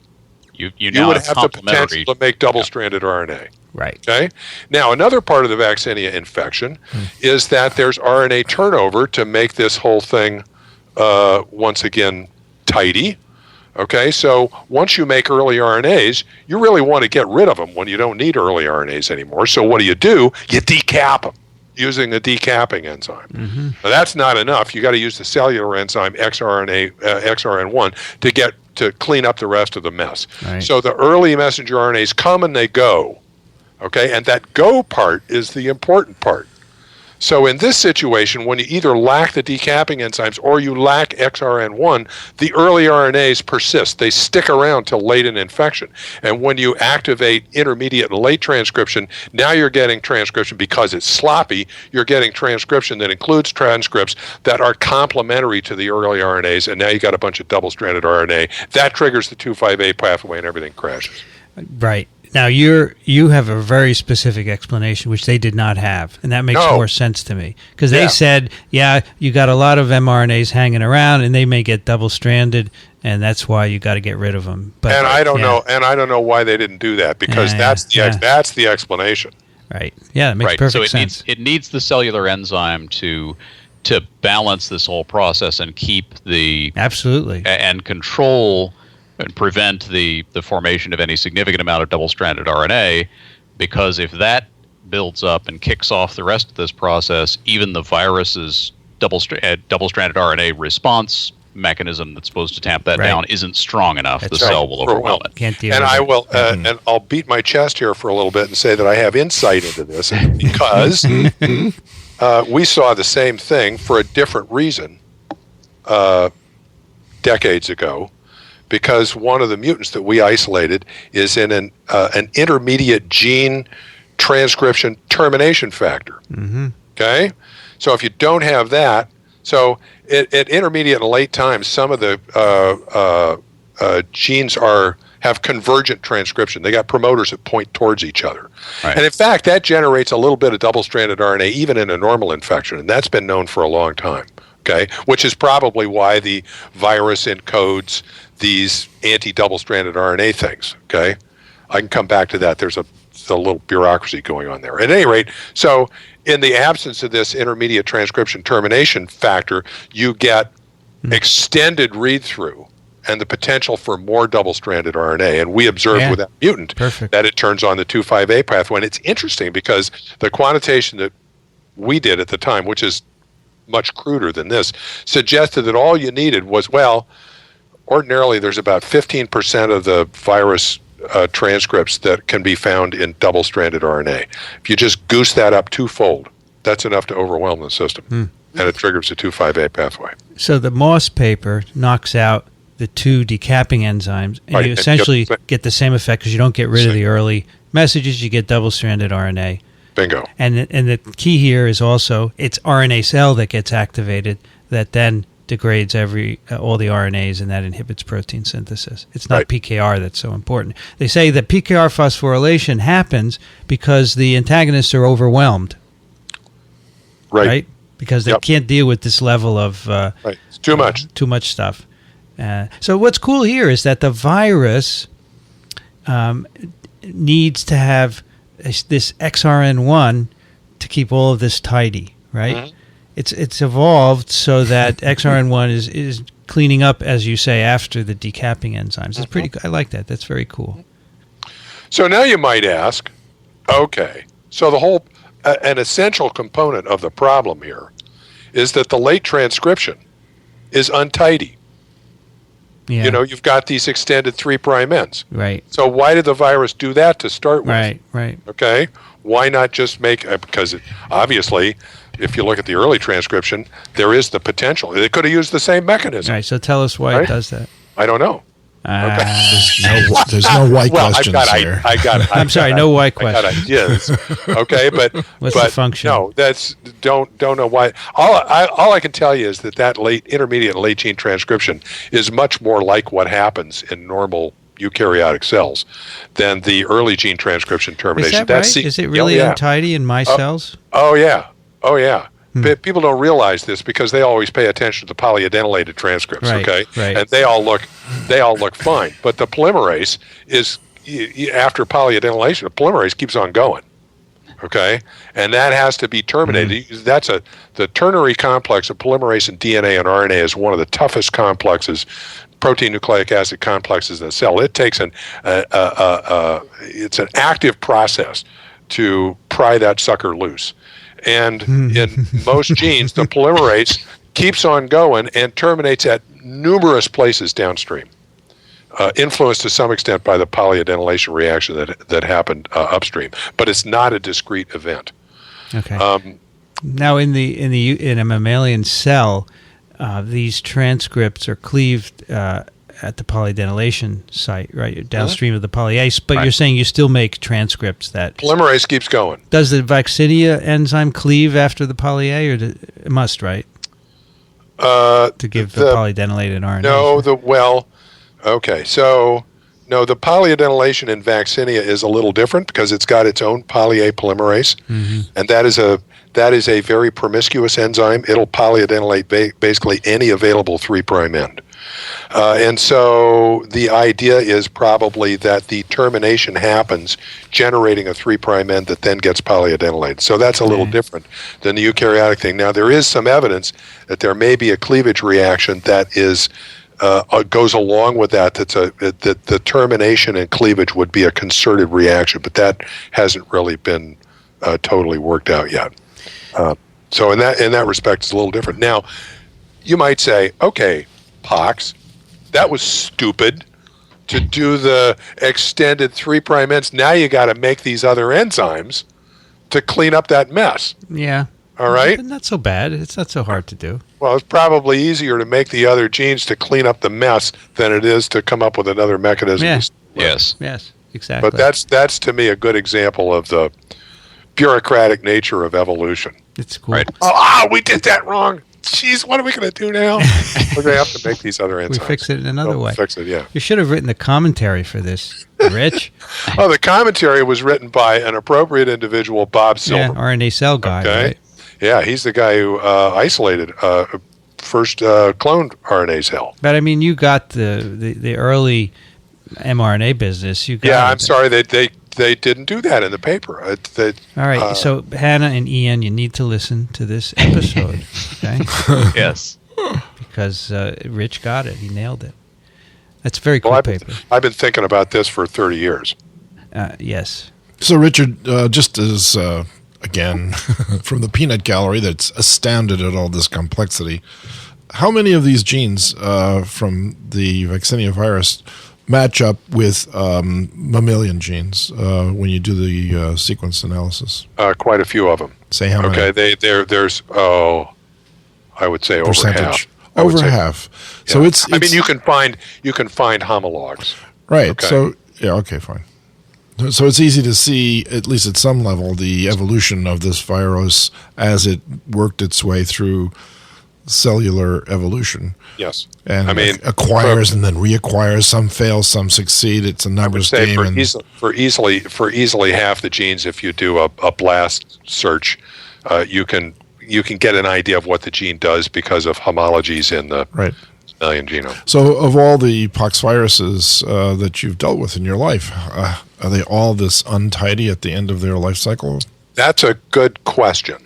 you would have the potential to make double-stranded RNA. Right. Okay. Now, another part of the vaccinia infection is that there's RNA turnover to make this whole thing, once again, tidy. Okay. So once you make early RNAs, you really want to get rid of them when you don't need early RNAs anymore. So what do? You decap them using a decapping enzyme. Now, that's not enough. You got to use the cellular enzyme XRN1 to clean up the rest of the mess. Right. So the early messenger RNAs come and they go. Okay, and that go part is the important part. So in this situation, when you either lack the decapping enzymes or you lack XRN1, the early RNAs persist. They stick around till late in infection. And when you activate intermediate and late transcription, now you're getting transcription because it's sloppy. You're getting transcription that includes transcripts that are complementary to the early RNAs, and now you got a bunch of double-stranded RNA. That triggers the 2,5A pathway and everything crashes. Right. Now, you have a very specific explanation, which they did not have, and that makes more sense to me. Because they said, you got a lot of mRNAs hanging around, and they may get double-stranded, and that's why you got to get rid of them. But, and I don't know, and I don't know why they didn't do that, because that's the explanation. Right. Yeah, it makes perfect sense. So it needs the cellular enzyme to balance this whole process and keep the and control and prevent the formation of any significant amount of double-stranded RNA, because if that builds up and kicks off the rest of this process, even the virus's double-stranded RNA response mechanism that's supposed to tamp that Right. down isn't strong enough, That's the right. cell will overwhelm it. Can't deal And with I it. will, and I'll beat my chest here for a little bit and say that I have insight into this because we saw the same thing for a different reason decades ago, because one of the mutants that we isolated is in an intermediate gene transcription termination factor. Okay, so if you don't have that, so at intermediate and late times, some of the genes have convergent transcription. They got promoters that point towards each other. Right. And in fact, that generates a little bit of double-stranded RNA even in a normal infection, and that's been known for a long time, okay? Which is probably why the virus encodes these anti-double-stranded RNA things, okay? I can come back to that. There's a little bureaucracy going on there. At any rate, so in the absence of this intermediate transcription termination factor, you get extended read-through and the potential for more double-stranded RNA. And we observed with that mutant that it turns on the 2,5A pathway. And it's interesting because the quantitation that we did at the time, which is much cruder than this, suggested that all you needed was, well, ordinarily there's about 15% of the virus transcripts that can be found in double-stranded RNA. If you just goose that up twofold, that's enough to overwhelm the system. And it triggers the 2,5A pathway. So the Moss paper knocks out the two decapping enzymes, and you essentially get the same effect because you don't get rid of the early messages, you get double-stranded RNA. Bingo. And the key here is also it's RNA cell that gets activated that then degrades all the RNAs, and that inhibits protein synthesis. It's not PKR that's so important. They say that PKR phosphorylation happens because the antagonists are overwhelmed. Right? Because they can't deal with this level of It's too much. Too much stuff. So what's cool here is that the virus needs to have this XRN1 to keep all of this tidy, right? It's evolved so that XRN1 is cleaning up, as you say, after the decapping enzymes. It's pretty. I like that. That's very cool. So now you might ask, okay, so the whole an essential component of the problem here is that the late transcription is untidy. Yeah. You know, you've got these extended 3' ends. Right. So why did the virus do that to start with? Right. Okay. Why not just make because obviously, if you look at the early transcription, there is the potential. It could have used the same mechanism. Right. So tell us why it does that. I don't know. There's no why questions here. I'm sorry, no why questions. I got ideas. Okay, but what's the function? No, that's don't know why. All I can tell you is that late intermediate and late gene transcription is much more like what happens in normal eukaryotic cells than the early gene transcription termination. Is that right? Is it really untidy in my cells? Oh yeah. People don't realize this because they always pay attention to the polyadenylated transcripts, okay? Right. And they all look fine. But the polymerase is after polyadenylation, the polymerase keeps on going, okay? And that has to be terminated. That's the ternary complex of polymerase and DNA and RNA is one of the toughest complexes, protein nucleic acid complexes in the cell. It takes it's an active process to pry that sucker loose. And in most genes, the polymerase keeps on going and terminates at numerous places downstream, influenced to some extent by the polyadenylation reaction that happened upstream. But it's not a discrete event. Okay. Now, in a mammalian cell, these transcripts are cleaved at the polyadenylation site, right, downstream of the polyase, but you're saying you still make transcripts that... Polymerase keeps going. Does the vaccinia enzyme cleave after the poly-A, or it must, right? To give the polyadenylated RNA. The polyadenylation in vaccinia is a little different because it's got its own poly-A polymerase, and that is a very promiscuous enzyme. It'll polyadenylate basically any available 3' end. And so the idea is probably that the termination happens generating a 3' end that then gets polyadenylated. So that's a little different than the eukaryotic thing. Now, there is some evidence that there may be a cleavage reaction that is goes along with that. That the termination and cleavage would be a concerted reaction, but that hasn't really been totally worked out yet. So in that respect, it's a little different. Now, you might say, okay, pox. That was stupid. To do the extended 3' ends, now you got to make these other enzymes to clean up that mess. Yeah. All right? Not so bad. It's not so hard to do. Well, it's probably easier to make the other genes to clean up the mess than it is to come up with another mechanism. Yeah. Yes. Yes, exactly. But that's to me a good example of the bureaucratic nature of evolution. It's cool. Right. We did that wrong. Jeez, what are we going to do now? We're going to have to make these other enzymes. We fix it in another way. Fix it, yeah. You should have written the commentary for this, Rich. The commentary was written by an appropriate individual, Bob Yeah, Silver. RNA cell guy, Okay. right? Yeah, he's the guy who isolated first cloned RNA cell. But I mean, you got the early mRNA business. You got Yeah, it. I'm sorry that they didn't do that in the paper. All right, so Hannah and Ian, you need to listen to this episode, okay? Yes. Because Rich got it. He nailed it. That's a very cool paper. I've been thinking about this for 30 years. Yes. So, Richard, just as, again, from the peanut gallery that's astounded at all this complexity, how many of these genes from the vaccinia virus match up with mammalian genes when you do the sequence analysis? Quite a few of them. Say how many? Okay, there's I would say over Percentage. half. I would Over say. half. Yeah. So it's I mean, you can find homologs. right. Okay. So yeah, okay, fine. So it's easy to see, at least at some level, the evolution of this virus as it worked its way through cellular evolution. Yes, And I mean, acquires and then reacquires. Some fail, some succeed. It's a numbers say game. for easily half the genes, if you do a blast search, you can get an idea of what the gene does because of homologies in the Right. mammalian genome. So, of all the pox viruses that you've dealt with in your life, are they all this untidy at the end of their life cycle? That's a good question.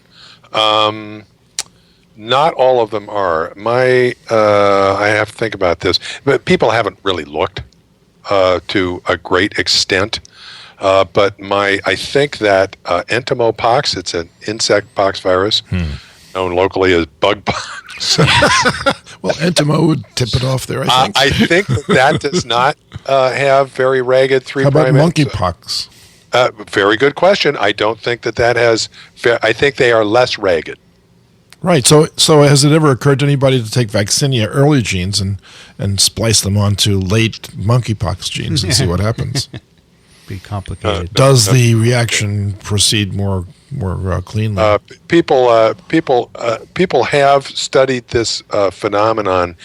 Not all of them are. I have to think about this, but people haven't really looked to a great extent. But I think that entomopox, it's an insect pox virus, known locally as bug pox. Well, Entomo would tip it off there, I think. I think that does not have very ragged 3' How about ends. monkeypox? Very good question. I don't think that has. I think they are less ragged. Right. So has it ever occurred to anybody to take vaccinia early genes and splice them onto late monkeypox genes and see what happens? Be complicated. Does the reaction proceed more cleanly? People have studied this phenomenon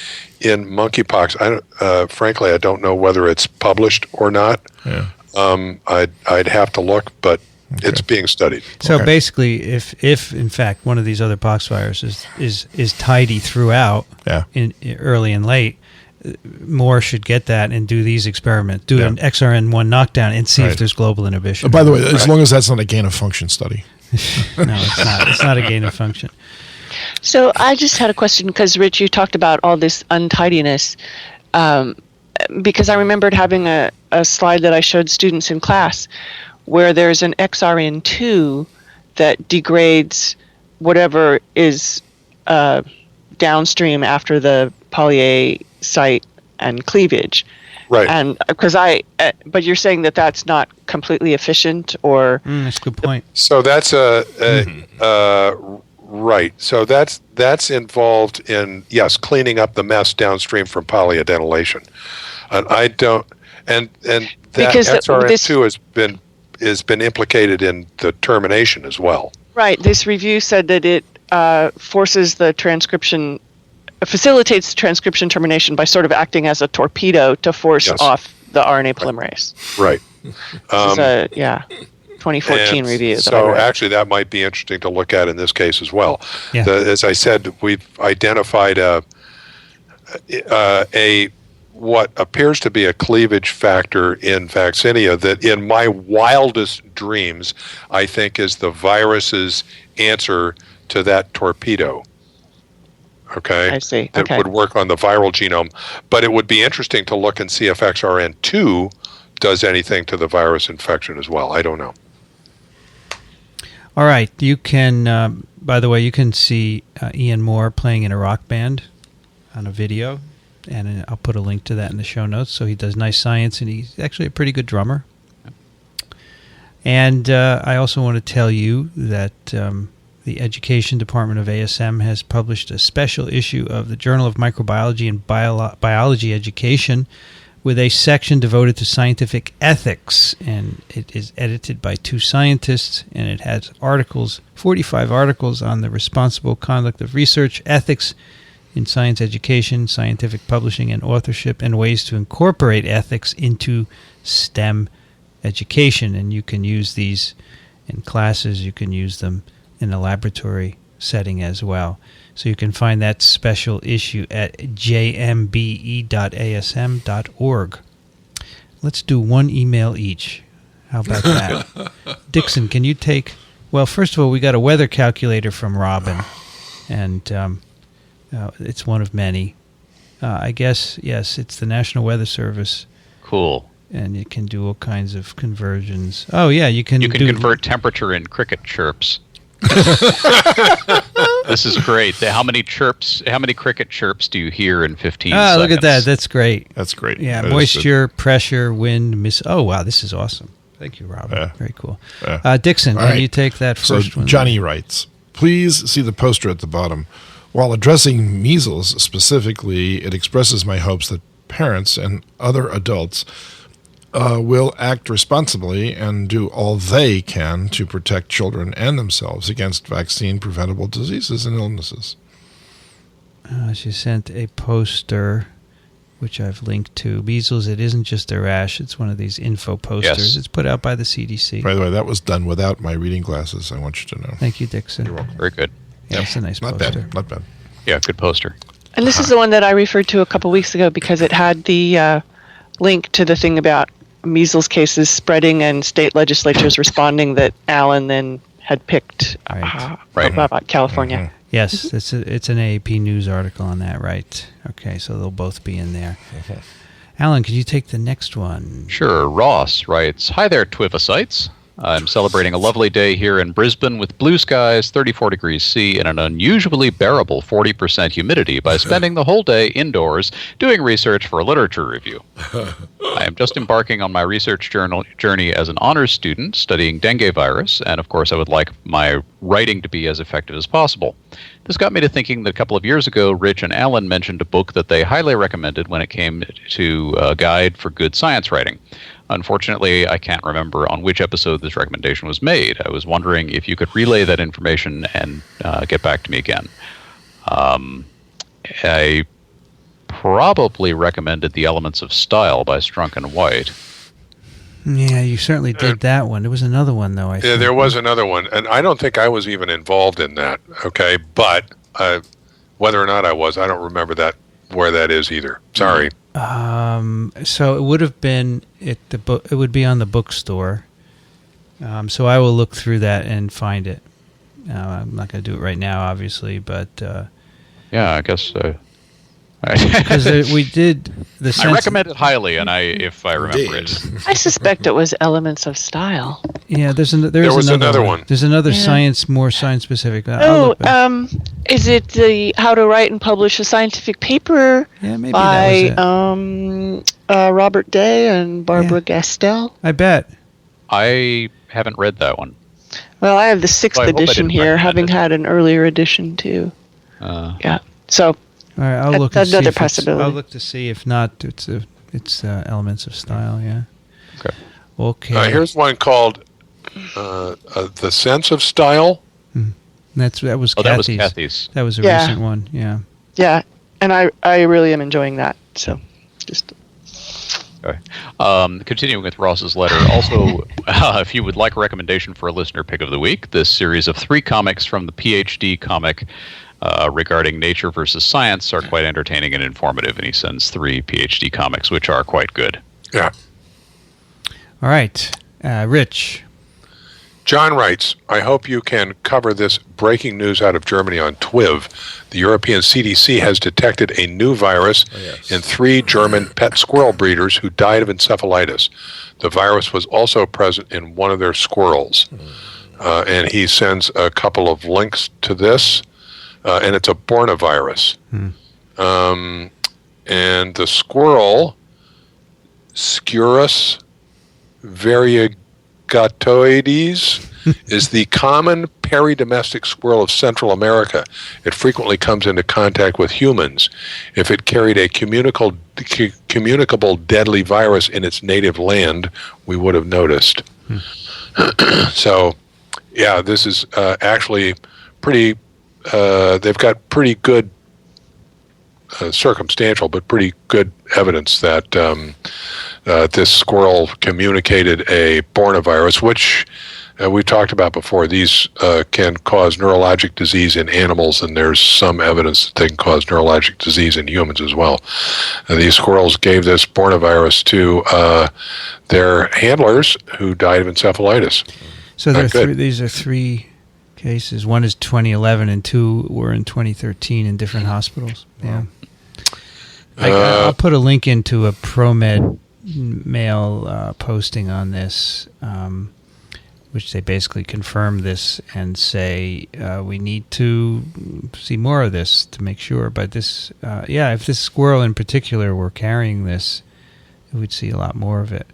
in monkeypox. Frankly, I don't know whether it's published or not. Yeah. I'd have to look, but it's being studied. So Okay. basically, if in fact one of these other pox viruses is tidy throughout, Yeah. in early and late, more should get that and do these experiments. Do an XRN1 knockdown and see Right. if there's global inhibition. By the way, as long as that's not a gain of function study. No, it's not. It's not a gain of function. So I just had a question because, Rich, you talked about all this untidiness. Because I remembered having a slide that I showed students in class where there's an XRN2 that degrades whatever is downstream after the poly A site and cleavage. Right. And because but you're saying that that's not completely efficient, or That's a good point. So that's right. So that's involved in cleaning up the mess downstream from polyadenylation. And I don't and that Because XRN2 has been implicated in the termination as well. right? This review said that it forces the transcription, facilitates transcription termination by sort of acting as a torpedo to force Yes. off the RNA polymerase. Right. This is a 2014 And review. That I So read. actually, that might be interesting to look at in this case as well. Yeah. As I said, we've identified a what appears to be a cleavage factor in vaccinia that, in my wildest dreams, I think is the virus's answer to that torpedo. Okay, I see. that Okay. would work on the viral genome, but it would be interesting to look and see if XRN2 does anything to the virus infection as well. I don't know. All right. You can, by the way, you can see Ian Moore playing in a rock band on a video. And I'll put a link to that in the show notes. So he does nice science, and he's actually a pretty good drummer. And I also want to tell you that the Education Department of ASM has published a special issue of the Journal of Microbiology and Biology Education with a section devoted to scientific ethics. And it is edited by 2 scientists, and it has articles, 45 articles on the responsible conduct of research, ethics in science education, scientific publishing, and authorship, and ways to incorporate ethics into STEM education. And you can use these in classes. You can use them in a laboratory setting as well. So you can find that special issue at jmbe.asm.org. Let's do one email each. How about that? Dickson, can you take... Well, first of all, we got a weather calculator from Robin, and it's one of many. I guess, yes, it's the National Weather Service. Cool. And you can do all kinds of conversions. Oh, yeah, you can convert temperature in cricket chirps. This is great. How many cricket chirps do you hear in 15 seconds? Look at that. That's great. That's great. Yeah, moisture, pressure, wind, Oh, wow, this is awesome. Thank you, Robin. Yeah. Very cool. Yeah. Dixon, can you take that first one? Johnny writes, please see the poster at the bottom. While addressing measles specifically, it expresses my hopes that parents and other adults will act responsibly and do all they can to protect children and themselves against vaccine-preventable diseases and illnesses. She sent a poster, which I've linked to. Measles, it isn't just a rash. It's one of these info posters. Yes. It's put out by the CDC. By the way, that was done without my reading glasses, I want you to know. Thank you, Dixon. You're welcome. Very good. Yeah, it's a nice Not poster. bad. Not bad. Yeah, good poster. And this is the one that I referred to a couple weeks ago because it had the link to the thing about measles cases spreading and state legislatures responding that Alan then had picked Right. about California. Mm-hmm. Yes, it's an AAP News article on that, right? Okay, so they'll both be in there. Alan, could you take the next one? Sure. Ross writes, hi there, TWiVites. I'm celebrating a lovely day here in Brisbane with blue skies, 34 degrees C, and an unusually bearable 40% humidity by spending the whole day indoors doing research for a literature review. I am just embarking on my research journey as an honors student studying dengue virus, and of course I would like my writing to be as effective as possible. This got me to thinking that a couple of years ago, Rich and Alan mentioned a book that they highly recommended when it came to a guide for good science writing. Unfortunately, I can't remember on which episode this recommendation was made. I was wondering if you could relay that information and get back to me again. I probably recommended The Elements of Style by Strunk and White. Yeah, you certainly did that one. There was another one, though, I think. Yeah, there was another one, and I don't think I was even involved in that, okay? But whether or not I was, I don't remember where that is either. Sorry. So it would have been it would be on the bookstore. So I will look through that and find it. I'm not going to do it right now, obviously, but Yeah, I guess because we did the. I recommend it highly, and if I remember it. I suspect it was Elements of Style. Yeah, there was another one. There's another more science specific. Is it the How to Write and Publish a Scientific Paper by Robert Day and Barbara Gastel? I bet. I haven't read that one. Well, I have the 6th edition here, having had an earlier edition too. So. All right, I'll look. Another possibility. I'll look to see if not. It's Elements of Style. Yeah. Okay. Here's one called The Sense of Style. That was Kathy's. That was Kathy's. That was a recent one. Yeah. Yeah, and I really am enjoying that. So, just. Okay. Continuing with Ross's letter, also, if you would like a recommendation for a listener pick of the week, this series of 3 comics from the PhD comic regarding nature versus science are quite entertaining and informative, and he sends 3 PhD comics, which are quite good. Yeah. All right. Rich. John writes, I hope you can cover this breaking news out of Germany on TWiV. The European CDC has detected a new virus in 3 German pet squirrel breeders who died of encephalitis. The virus was also present in one of their squirrels. And he sends a couple of links to this, and it's a Bornavirus. And the squirrel, Scurus variegatoides, is the common peridomestic squirrel of Central America. It frequently comes into contact with humans. If it carried a communicable deadly virus in its native land, we would have noticed. So, yeah, this is actually pretty, they've got pretty good circumstantial, but pretty good evidence that this squirrel communicated a bornavirus, which we talked about before. These can cause neurologic disease in animals, and there's some evidence that they can cause neurologic disease in humans as well. These squirrels gave this bornavirus to their handlers who died of encephalitis. So these are three cases. One is 2011 and two were in 2013 in different hospitals. Yeah. I'll put a link into a ProMed mail posting on this, which they basically confirm this and say we need to see more of this to make sure. But this, if this squirrel in particular were carrying this, we'd see a lot more of it.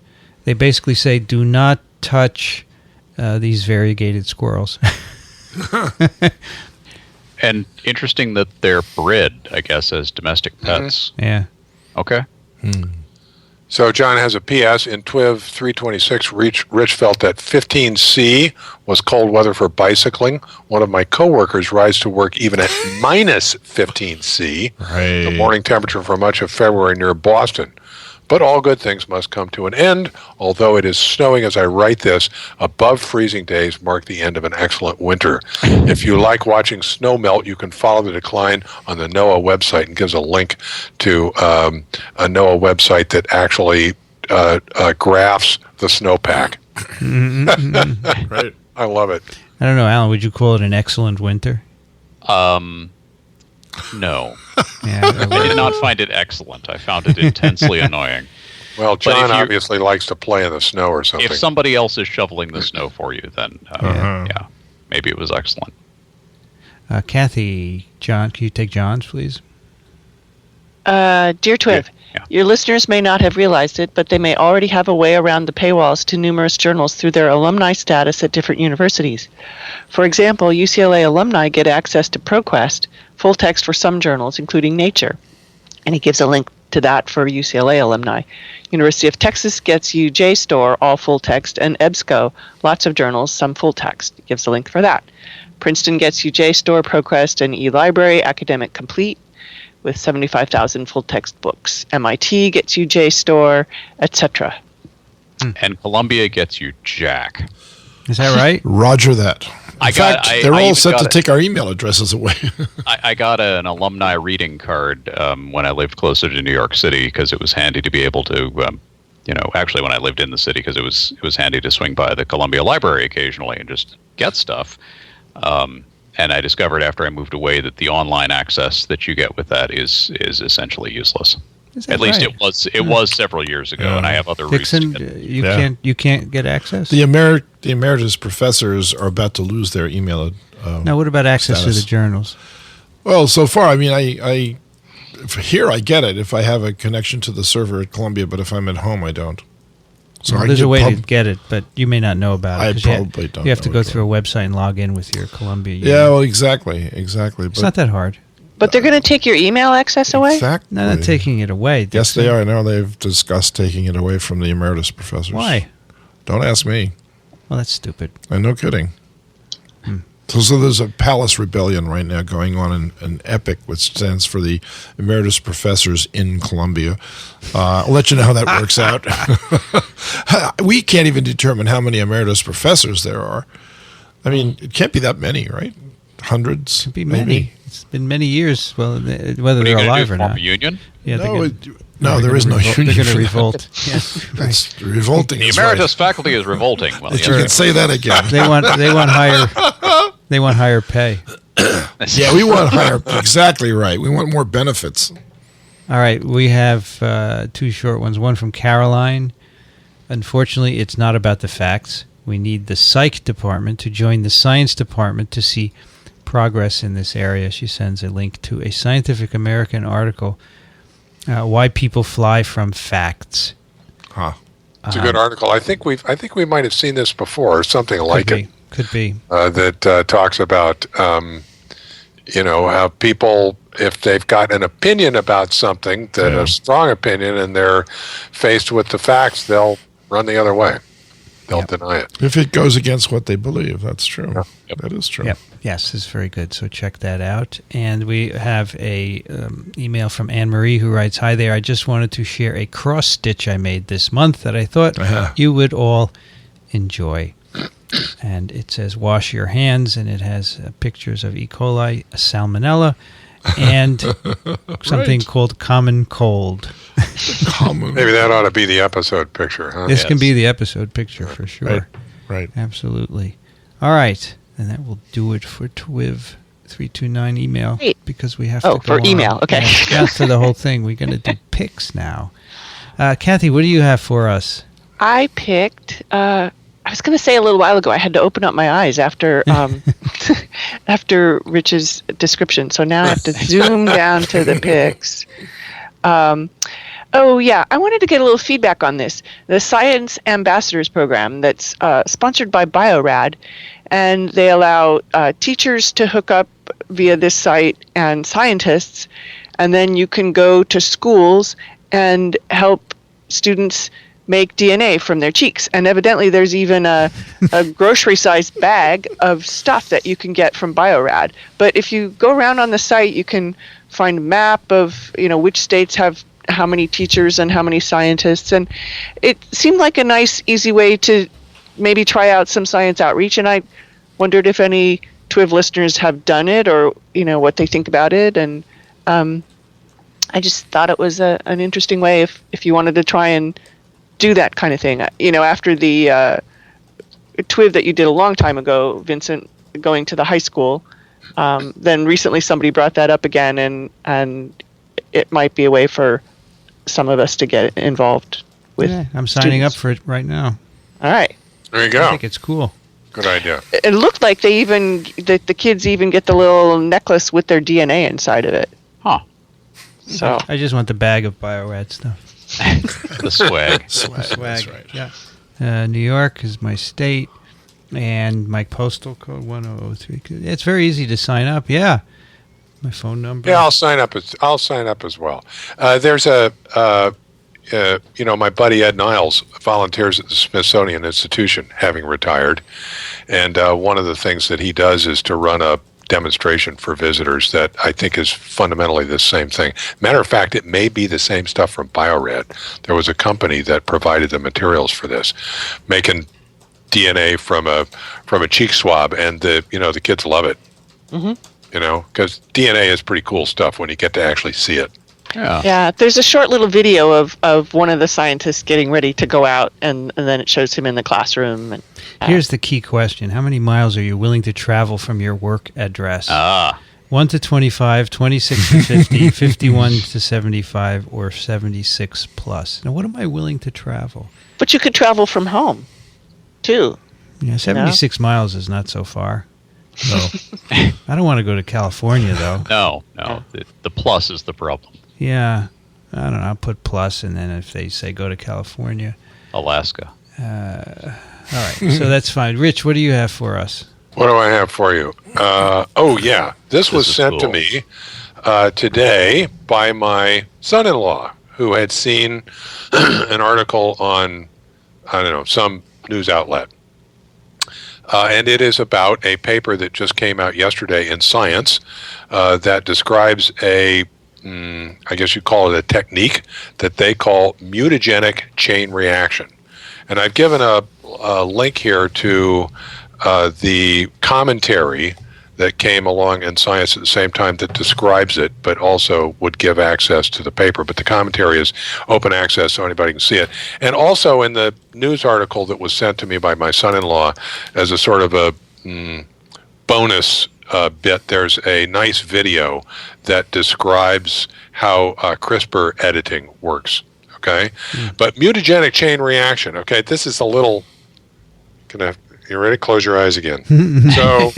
They basically say, do not touch these variegated squirrels. And interesting that they're bred, I guess, as domestic pets. Mm-hmm. Yeah. Okay. So John has a PS. In TWiV 326, Rich felt that 15C was cold weather for bicycling. One of my coworkers rides to work even at minus 15C, the morning temperature for much of February near Boston. But all good things must come to an end. Although it is snowing as I write this, above freezing days mark the end of an excellent winter. If you like watching snow melt, you can follow the decline on the NOAA website, and gives a link to a NOAA website that actually graphs the snowpack. Right. I love it. I don't know, Alan, would you call it an excellent winter? No. I did not find it excellent. I found it intensely annoying. Well, John obviously likes to play in the snow or something. If somebody else is shoveling the snow for you, then maybe it was excellent. Kathy, John, can you take John's, please? Dear TWiV, your listeners may not have realized it, but they may already have a way around the paywalls to numerous journals through their alumni status at different universities. For example, UCLA alumni get access to ProQuest, full text for some journals, including Nature. And he gives a link to that for UCLA alumni. University of Texas gets you JSTOR, all full text, and EBSCO, lots of journals, some full text. He gives a link for that. Princeton gets you JSTOR, ProQuest, and eLibrary, Academic Complete, with 75,000 full-text books. MIT gets you JSTOR, etc. And Columbia gets you Jack. Is that right? Roger that. In fact, they're all set to take our email addresses away. I got an alumni reading card when I lived closer to New York City, because it was handy to be able to, actually when I lived in the city, because it was handy to swing by the Columbia Library occasionally and just get stuff. And I discovered after I moved away that the online access that you get with that is essentially useless. At least it was several years ago, and I have other Dickson, reasons. You can't get access? The emeritus professors are about to lose their email. Now, what about access to the journals? Well, so far, I mean, I get it if I have a connection to the server at Columbia, but if I'm at home, I don't. So there's a way to get it, but you may not know about it. I probably don't. You have to go through a website and log in with your Columbia. Yeah, well, exactly. It's not that hard. But they're going to take your email access away? Exactly. No, not taking it away. Dickson. Yes, they are. Now they've discussed taking it away from the emeritus professors. Why? Don't ask me. Well, that's stupid. No kidding. So there's a palace rebellion right now going on in EPIC, which stands for the Emeritus Professors in Columbia. I'll let you know how that works out. We can't even determine how many Emeritus Professors there are. I mean, it can't be that many, right? Hundreds? It could be many. It's been many years, whether they're alive or not. Reunion? Yeah, no, there is no union. They're going to revolt. Yeah, right. It's revolting. The emeritus faculty is revolting. Well, you can say that again. They want higher pay. Yeah, we want higher. Exactly right. We want more benefits. All right, we have two short ones. One from Caroline. Unfortunately, it's not about the facts. We need the psych department to join the science department to see progress in this area. She sends a link to a Scientific American article Why People Fly from Facts. Huh. It's a good article. I think we might have seen this before, or something like it. Could be. That talks about how people, if they've got an opinion about something, a strong opinion, and they're faced with the facts, they'll run the other way. They'll deny it. If it goes against what they believe, that's true. Yeah. Yep. That is true. Yep. Yes, it's very good. So check that out. And we have a email from Anne-Marie who writes, "Hi there. I just wanted to share a cross stitch I made this month that I thought you would all enjoy." And it says, "Wash your hands," and it has pictures of E. coli, salmonella, and something called common cold. Maybe that ought to be the episode picture, huh? This can be the episode picture for sure. Right. Absolutely. All right. And that will do it for TWiV 329 email. Great. Because we have to go for on. email. Okay. Yeah, for the whole thing. We're going to do picks now. Kathy, what do you have for us? I picked. I was going to say a little while ago I had to open up my eyes after after Rich's description. So now I have to zoom down to the picks. I wanted to get a little feedback on this. The Science Ambassadors Program that's sponsored by BioRad, and they allow teachers to hook up via this site and scientists, and then you can go to schools and help students make DNA from their cheeks. And evidently there's even a grocery-sized bag of stuff that you can get from BioRad. But if you go around on the site, you can find a map of which states have how many teachers and how many scientists. And it seemed like a nice, easy way to maybe try out some science outreach. And I wondered if any TWiV listeners have done it or, what they think about it. And I just thought it was an interesting way if you wanted to try and do that kind of thing. After the TWiV that you did a long time ago, Vincent, going to the high school, then recently somebody brought that up again, and it might be a way for some of us to get involved with. Yeah, I'm signing students. up for it right now. All right. There you go. I think it's cool. Good idea. It looked like the kids even get the little necklace with their DNA inside of it. Huh. So I just want the bag of BioRad stuff. The swag. Swag. That's right. Yeah. New York is my state, and my postal code 1003. It's very easy to sign up. Yeah. My phone number. Yeah, I'll sign up as well. There's my buddy Ed Niles volunteers at the Smithsonian Institution, having retired, and one of the things that he does is to run a demonstration for visitors that I think is fundamentally the same thing. Matter of fact, it may be the same stuff from BioRad. There was a company that provided the materials for this, making DNA from a cheek swab, and the kids love it. Mm-hmm. Because DNA is pretty cool stuff when you get to actually see it. Yeah, there's a short little video of one of the scientists getting ready to go out, and then it shows him in the classroom. And, Here's the key question. How many miles are you willing to travel from your work address? 1 to 25, 26 to 50, 51 to 75, or 76 plus. Now, what am I willing to travel? But you could travel from home, too. Yeah, 76 miles is not so far. So, I don't want to go to California, though. No. The plus is the problem. Yeah. I don't know. I'll put plus, and then if they say go to California. Alaska. All right. So that's fine. Rich, what do you have for us? What do I have for you? This was sent to me today by my son-in-law, who had seen an article on, some news outlet. And it is about a paper that just came out yesterday in Science that describes I guess you'd call it a technique that they call mutagenic chain reaction. And I've given a link here to the commentary that came along in Science at the same time that describes it, but also would give access to the paper. But the commentary is open access, so anybody can see it. And also in the news article that was sent to me by my son-in-law as a sort of a bonus bit, there's a nice video that describes how CRISPR editing works. Okay? But mutagenic chain reaction, okay, this is a little... You ready? Close your eyes again. So...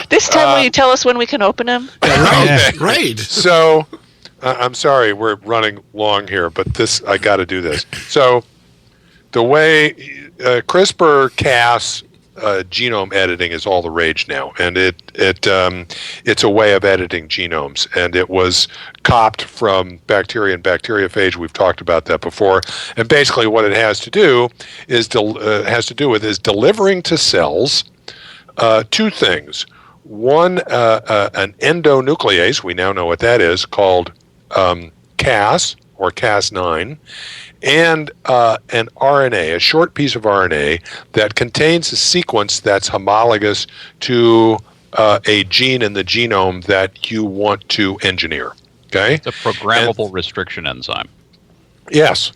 This time, will you tell us when we can open them? Okay. Right. So, I'm sorry, we're running long here, but I got to do this. So the way CRISPR-Cas genome editing is all the rage now, and it's a way of editing genomes, and it was copped from bacteria and bacteriophage. We've talked about that before, and basically what it has to do is delivering to cells two things. One, an endonuclease, we now know what that is, called Cas or Cas9, and an RNA, a short piece of RNA that contains a sequence that's homologous to a gene in the genome that you want to engineer. Okay? It's a programmable restriction enzyme. Yes.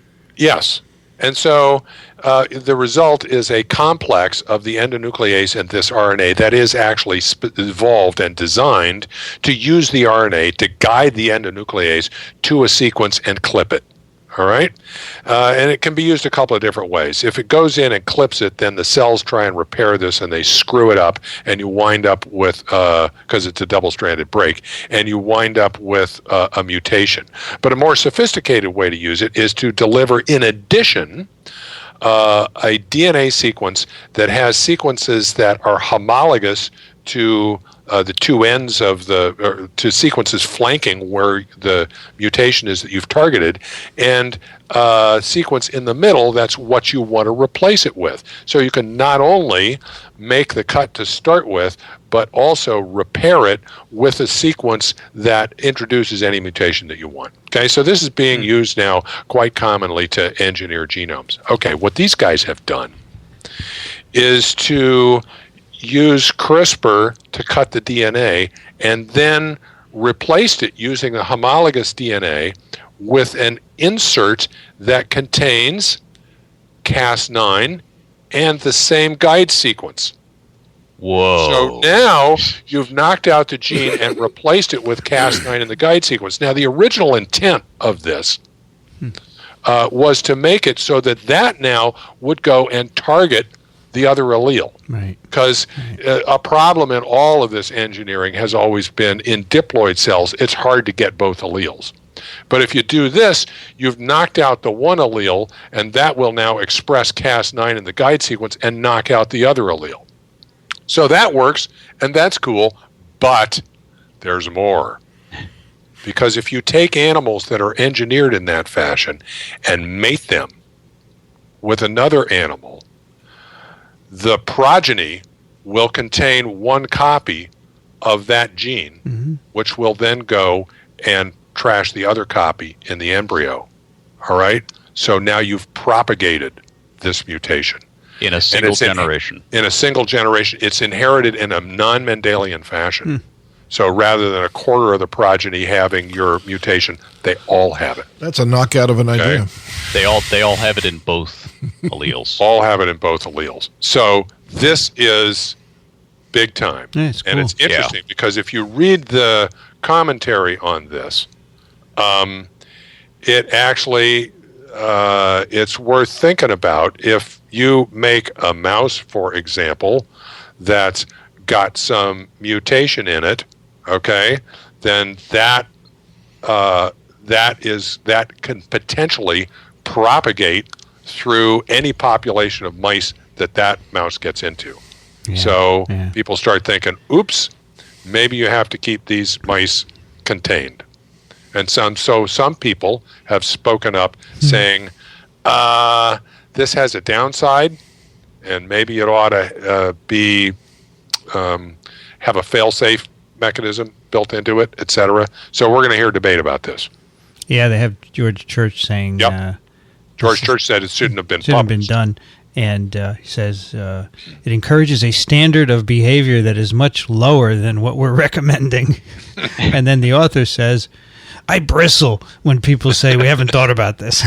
And so the result is a complex of the endonuclease and this RNA that is actually evolved and designed to use the RNA to guide the endonuclease to a sequence and clip it. All right? And it can be used a couple of different ways. If it goes in and clips it, then the cells try and repair this and they screw it up, and you wind up with, because it's a double-stranded break, and you wind up with a mutation. But a more sophisticated way to use it is to deliver, in addition, a DNA sequence that has sequences that are homologous to the two ends to sequences flanking where the mutation is that you've targeted, and sequence in the middle that's what you want to replace it with. So you can not only make the cut to start with, but also repair it with a sequence that introduces any mutation that you want. Okay, so this is being used now quite commonly to engineer genomes. Okay, what these guys have done is to use CRISPR to cut the DNA and then replaced it using a homologous DNA with an insert that contains Cas9 and the same guide sequence. Whoa. So now you've knocked out the gene and replaced it with Cas9 in the guide sequence. Now the original intent of this was to make it so that now would go and target the other allele. Right. Because a problem in all of this engineering has always been in diploid cells, it's hard to get both alleles. But if you do this, you've knocked out the one allele, and that will now express Cas9 in the guide sequence and knock out the other allele. So that works, and that's cool, but there's more. Because if you take animals that are engineered in that fashion and mate them with another animal, the progeny will contain one copy of that gene, which will then go and trash the other copy in the embryo. All right? So now you've propagated this mutation. In a single generation. In a single generation. It's inherited in a non-Mendelian fashion. So rather than a quarter of the progeny having your mutation, they all have it. That's a knockout of an idea. They all have it in both alleles. All have it in both alleles. So this is big time. Yeah, it's cool. And it's interesting because if you read the commentary on this, it actually it's worth thinking about. If you make a mouse, for example, that's got some mutation in it, okay, then that can potentially propagate through any population of mice that mouse gets into. So people start thinking, oops, maybe you have to keep these mice contained. And some people have spoken up saying, this has a downside, and maybe it ought to have a fail-safe mechanism built into it, etc. So we're going to hear a debate about this. Yeah, they have George Church saying... George Church said it shouldn't have been done. And he says it encourages a standard of behavior that is much lower than what we're recommending. And then the author says, I bristle when people say we haven't thought about this.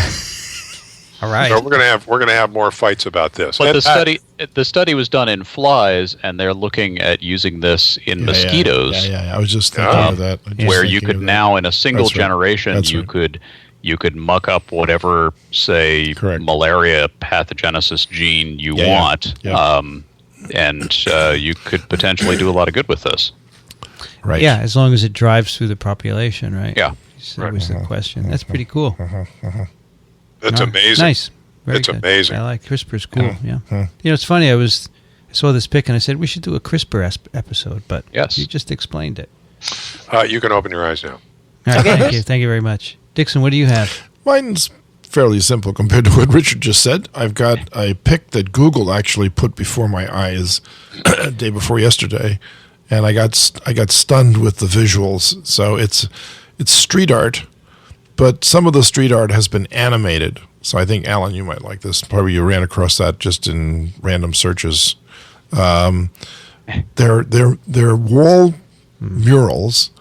All right. So we're gonna have more fights about this. But the study was done in flies, and they're looking at using this in mosquitoes. Yeah. I was just thinking of that. Where you could now, in a single generation, you could muck up whatever, say, malaria pathogenesis gene you want, and you could potentially do a lot of good with this. Right. Yeah, as long as it drives through the population, right? Yeah. was the question. That's pretty cool. That's amazing. Nice. Very it's good. amazing. I like CRISPR's cool. Yeah. It's funny. I saw this pic and I said we should do a CRISPR episode, but you just explained it. You can open your eyes now. All right. Thank you. Thank you very much, Dickson. What do you have? Mine's fairly simple compared to what Richard just said. I've got a pic that Google actually put before my eyes day before yesterday, and I got stunned with the visuals. So it's street art, but some of the street art has been animated. So I think, Alan, you might like this. Probably you ran across that just in random searches. They're wall murals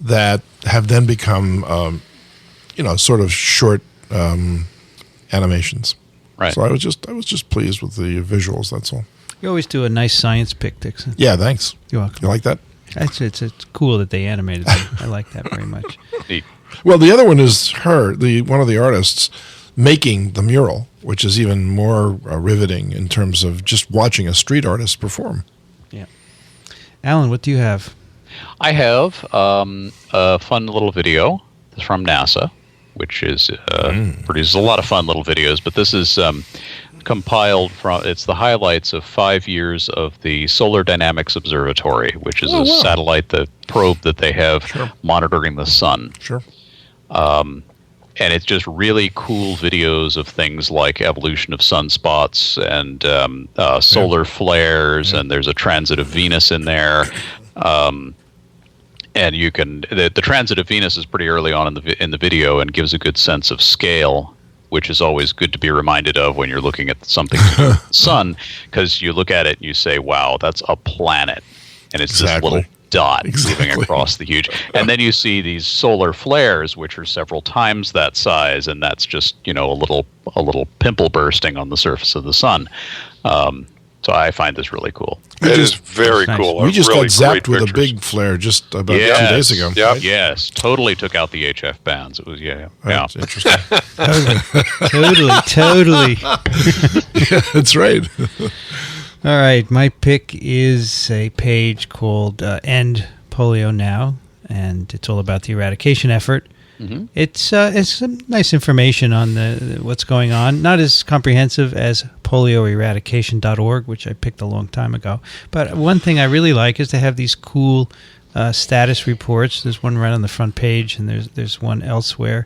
that have then become, sort of short animations. Right. So I was just pleased with the visuals. That's all. You always do a nice science pic, Dickson. Yeah, thanks. You're welcome. You like that? It's cool that they animated them. I like that very much. Neat. Well, the other one is one of the artists making the mural, which is even more riveting in terms of just watching a street artist perform. Yeah. Alan, what do you have? I have a fun little video from NASA, which is produces a lot of fun little videos, but this is compiled from, it's the highlights of 5 years of the Solar Dynamics Observatory, which is satellite, the probe that they have monitoring the sun. Sure. And it's just really cool videos of things like evolution of sunspots and solar flares, and there's a transit of Venus in there. And you can the transit of Venus is pretty early on in the video and gives a good sense of scale, which is always good to be reminded of when you're looking at something to do with the sun, because you look at it and you say, "Wow, that's a planet," and it's this little dot moving across the huge. And then you see these solar flares, which are several times that size, and that's just a little pimple bursting on the surface of the sun. So I find this really cool. It is very cool. We just really got zapped with pictures. a big flare just about 2 days ago. Yep. Right? Yes, totally took out the HF bands. It was That's interesting. Totally. Yeah, that's right. All right, my pick is a page called End Polio Now, and it's all about the eradication effort. Mm-hmm. It's some nice information on what's going on. Not as comprehensive as polioeradication.org, which I picked a long time ago. But one thing I really like is they have these cool status reports. There's one right on the front page, and there's one elsewhere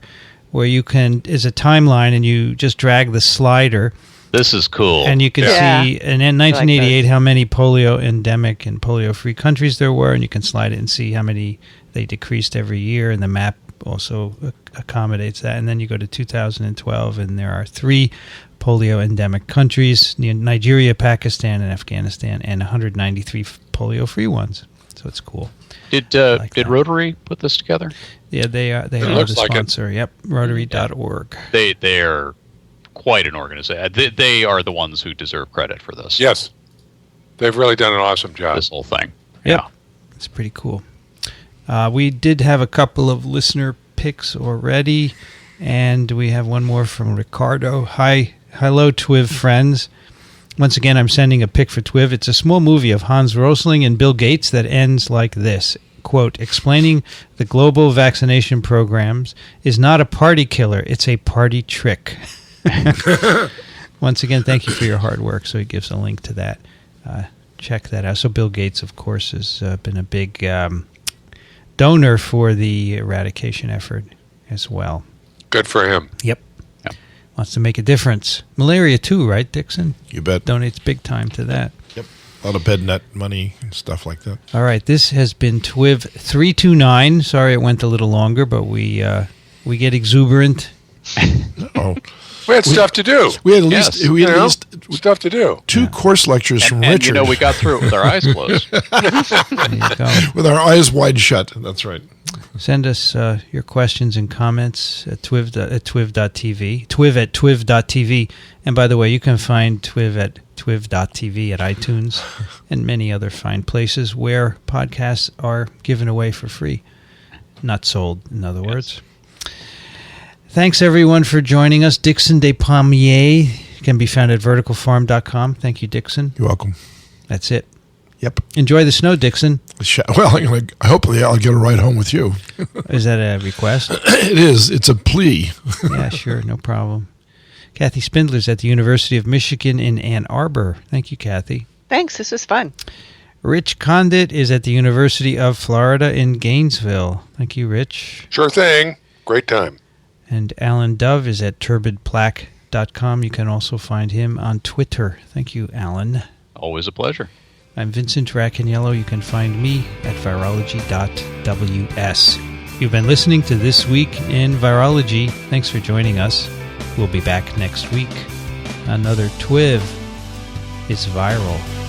where is a timeline, and you just drag the slider. This is cool. And you can see in 1988 how many polio endemic and polio-free countries there were, and you can slide it and see how many they decreased every year, and the map also accommodates that. And then you go to 2012, and there are 3 polio endemic countries: Nigeria, Pakistan, and Afghanistan, and 193 polio-free ones. So it's cool. Did Rotary put this together? Yeah, they are the sponsor. Yep, Rotary.org. They're quite an organization. They are the ones who deserve credit for this. Yes. They've really done an awesome job. This whole thing. Yep. Yeah. It's pretty cool. We did have a couple of listener picks already, and we have one more from Ricardo. Hello, TWiV friends. Once again, I'm sending a pick for TWiV. It's a small movie of Hans Rosling and Bill Gates that ends like this. Quote, explaining the global vaccination programs is not a party killer, it's a party trick. Once again, thank you for your hard work. So he gives a link to that. Check that out. So Bill Gates, of course, has been a big donor for the eradication effort as well. Good for him. Yep. Wants to make a difference. Malaria too, right, Dickson? You bet. Donates big time to that. Yep. A lot of BedNet money and stuff like that. All right. This has been TWiV 329. Sorry it went a little longer, but we get exuberant. Oh. We had stuff to do. We had at least stuff to do. 2 course lectures from Richard. And we got through it with our eyes closed. There you go. With our eyes wide shut. That's right. Send us your questions and comments at twiv.tv, twiv@twiv.tv. And by the way, you can find TWiV at twiv.tv at iTunes and many other fine places where podcasts are given away for free. Not sold, in other words. Thanks, everyone, for joining us. Dickson Despommier can be found at verticalfarm.com. Thank you, Dickson. You're welcome. That's it. Yep. Enjoy the snow, Dickson. Well, hopefully I'll get a ride home with you. Is that a request? It is. It's a plea. Yeah, sure. No problem. Kathy Spindler's at the University of Michigan in Ann Arbor. Thank you, Kathy. Thanks. This was fun. Rich Condit is at the University of Florida in Gainesville. Thank you, Rich. Sure thing. Great time. And Alan Dove is at turbidplaque.com. You can also find him on Twitter. Thank you, Alan. Always a pleasure. I'm Vincent Racaniello. You can find me at virology.ws. You've been listening to This Week in Virology. Thanks for joining us. We'll be back next week. Another TWiV is viral.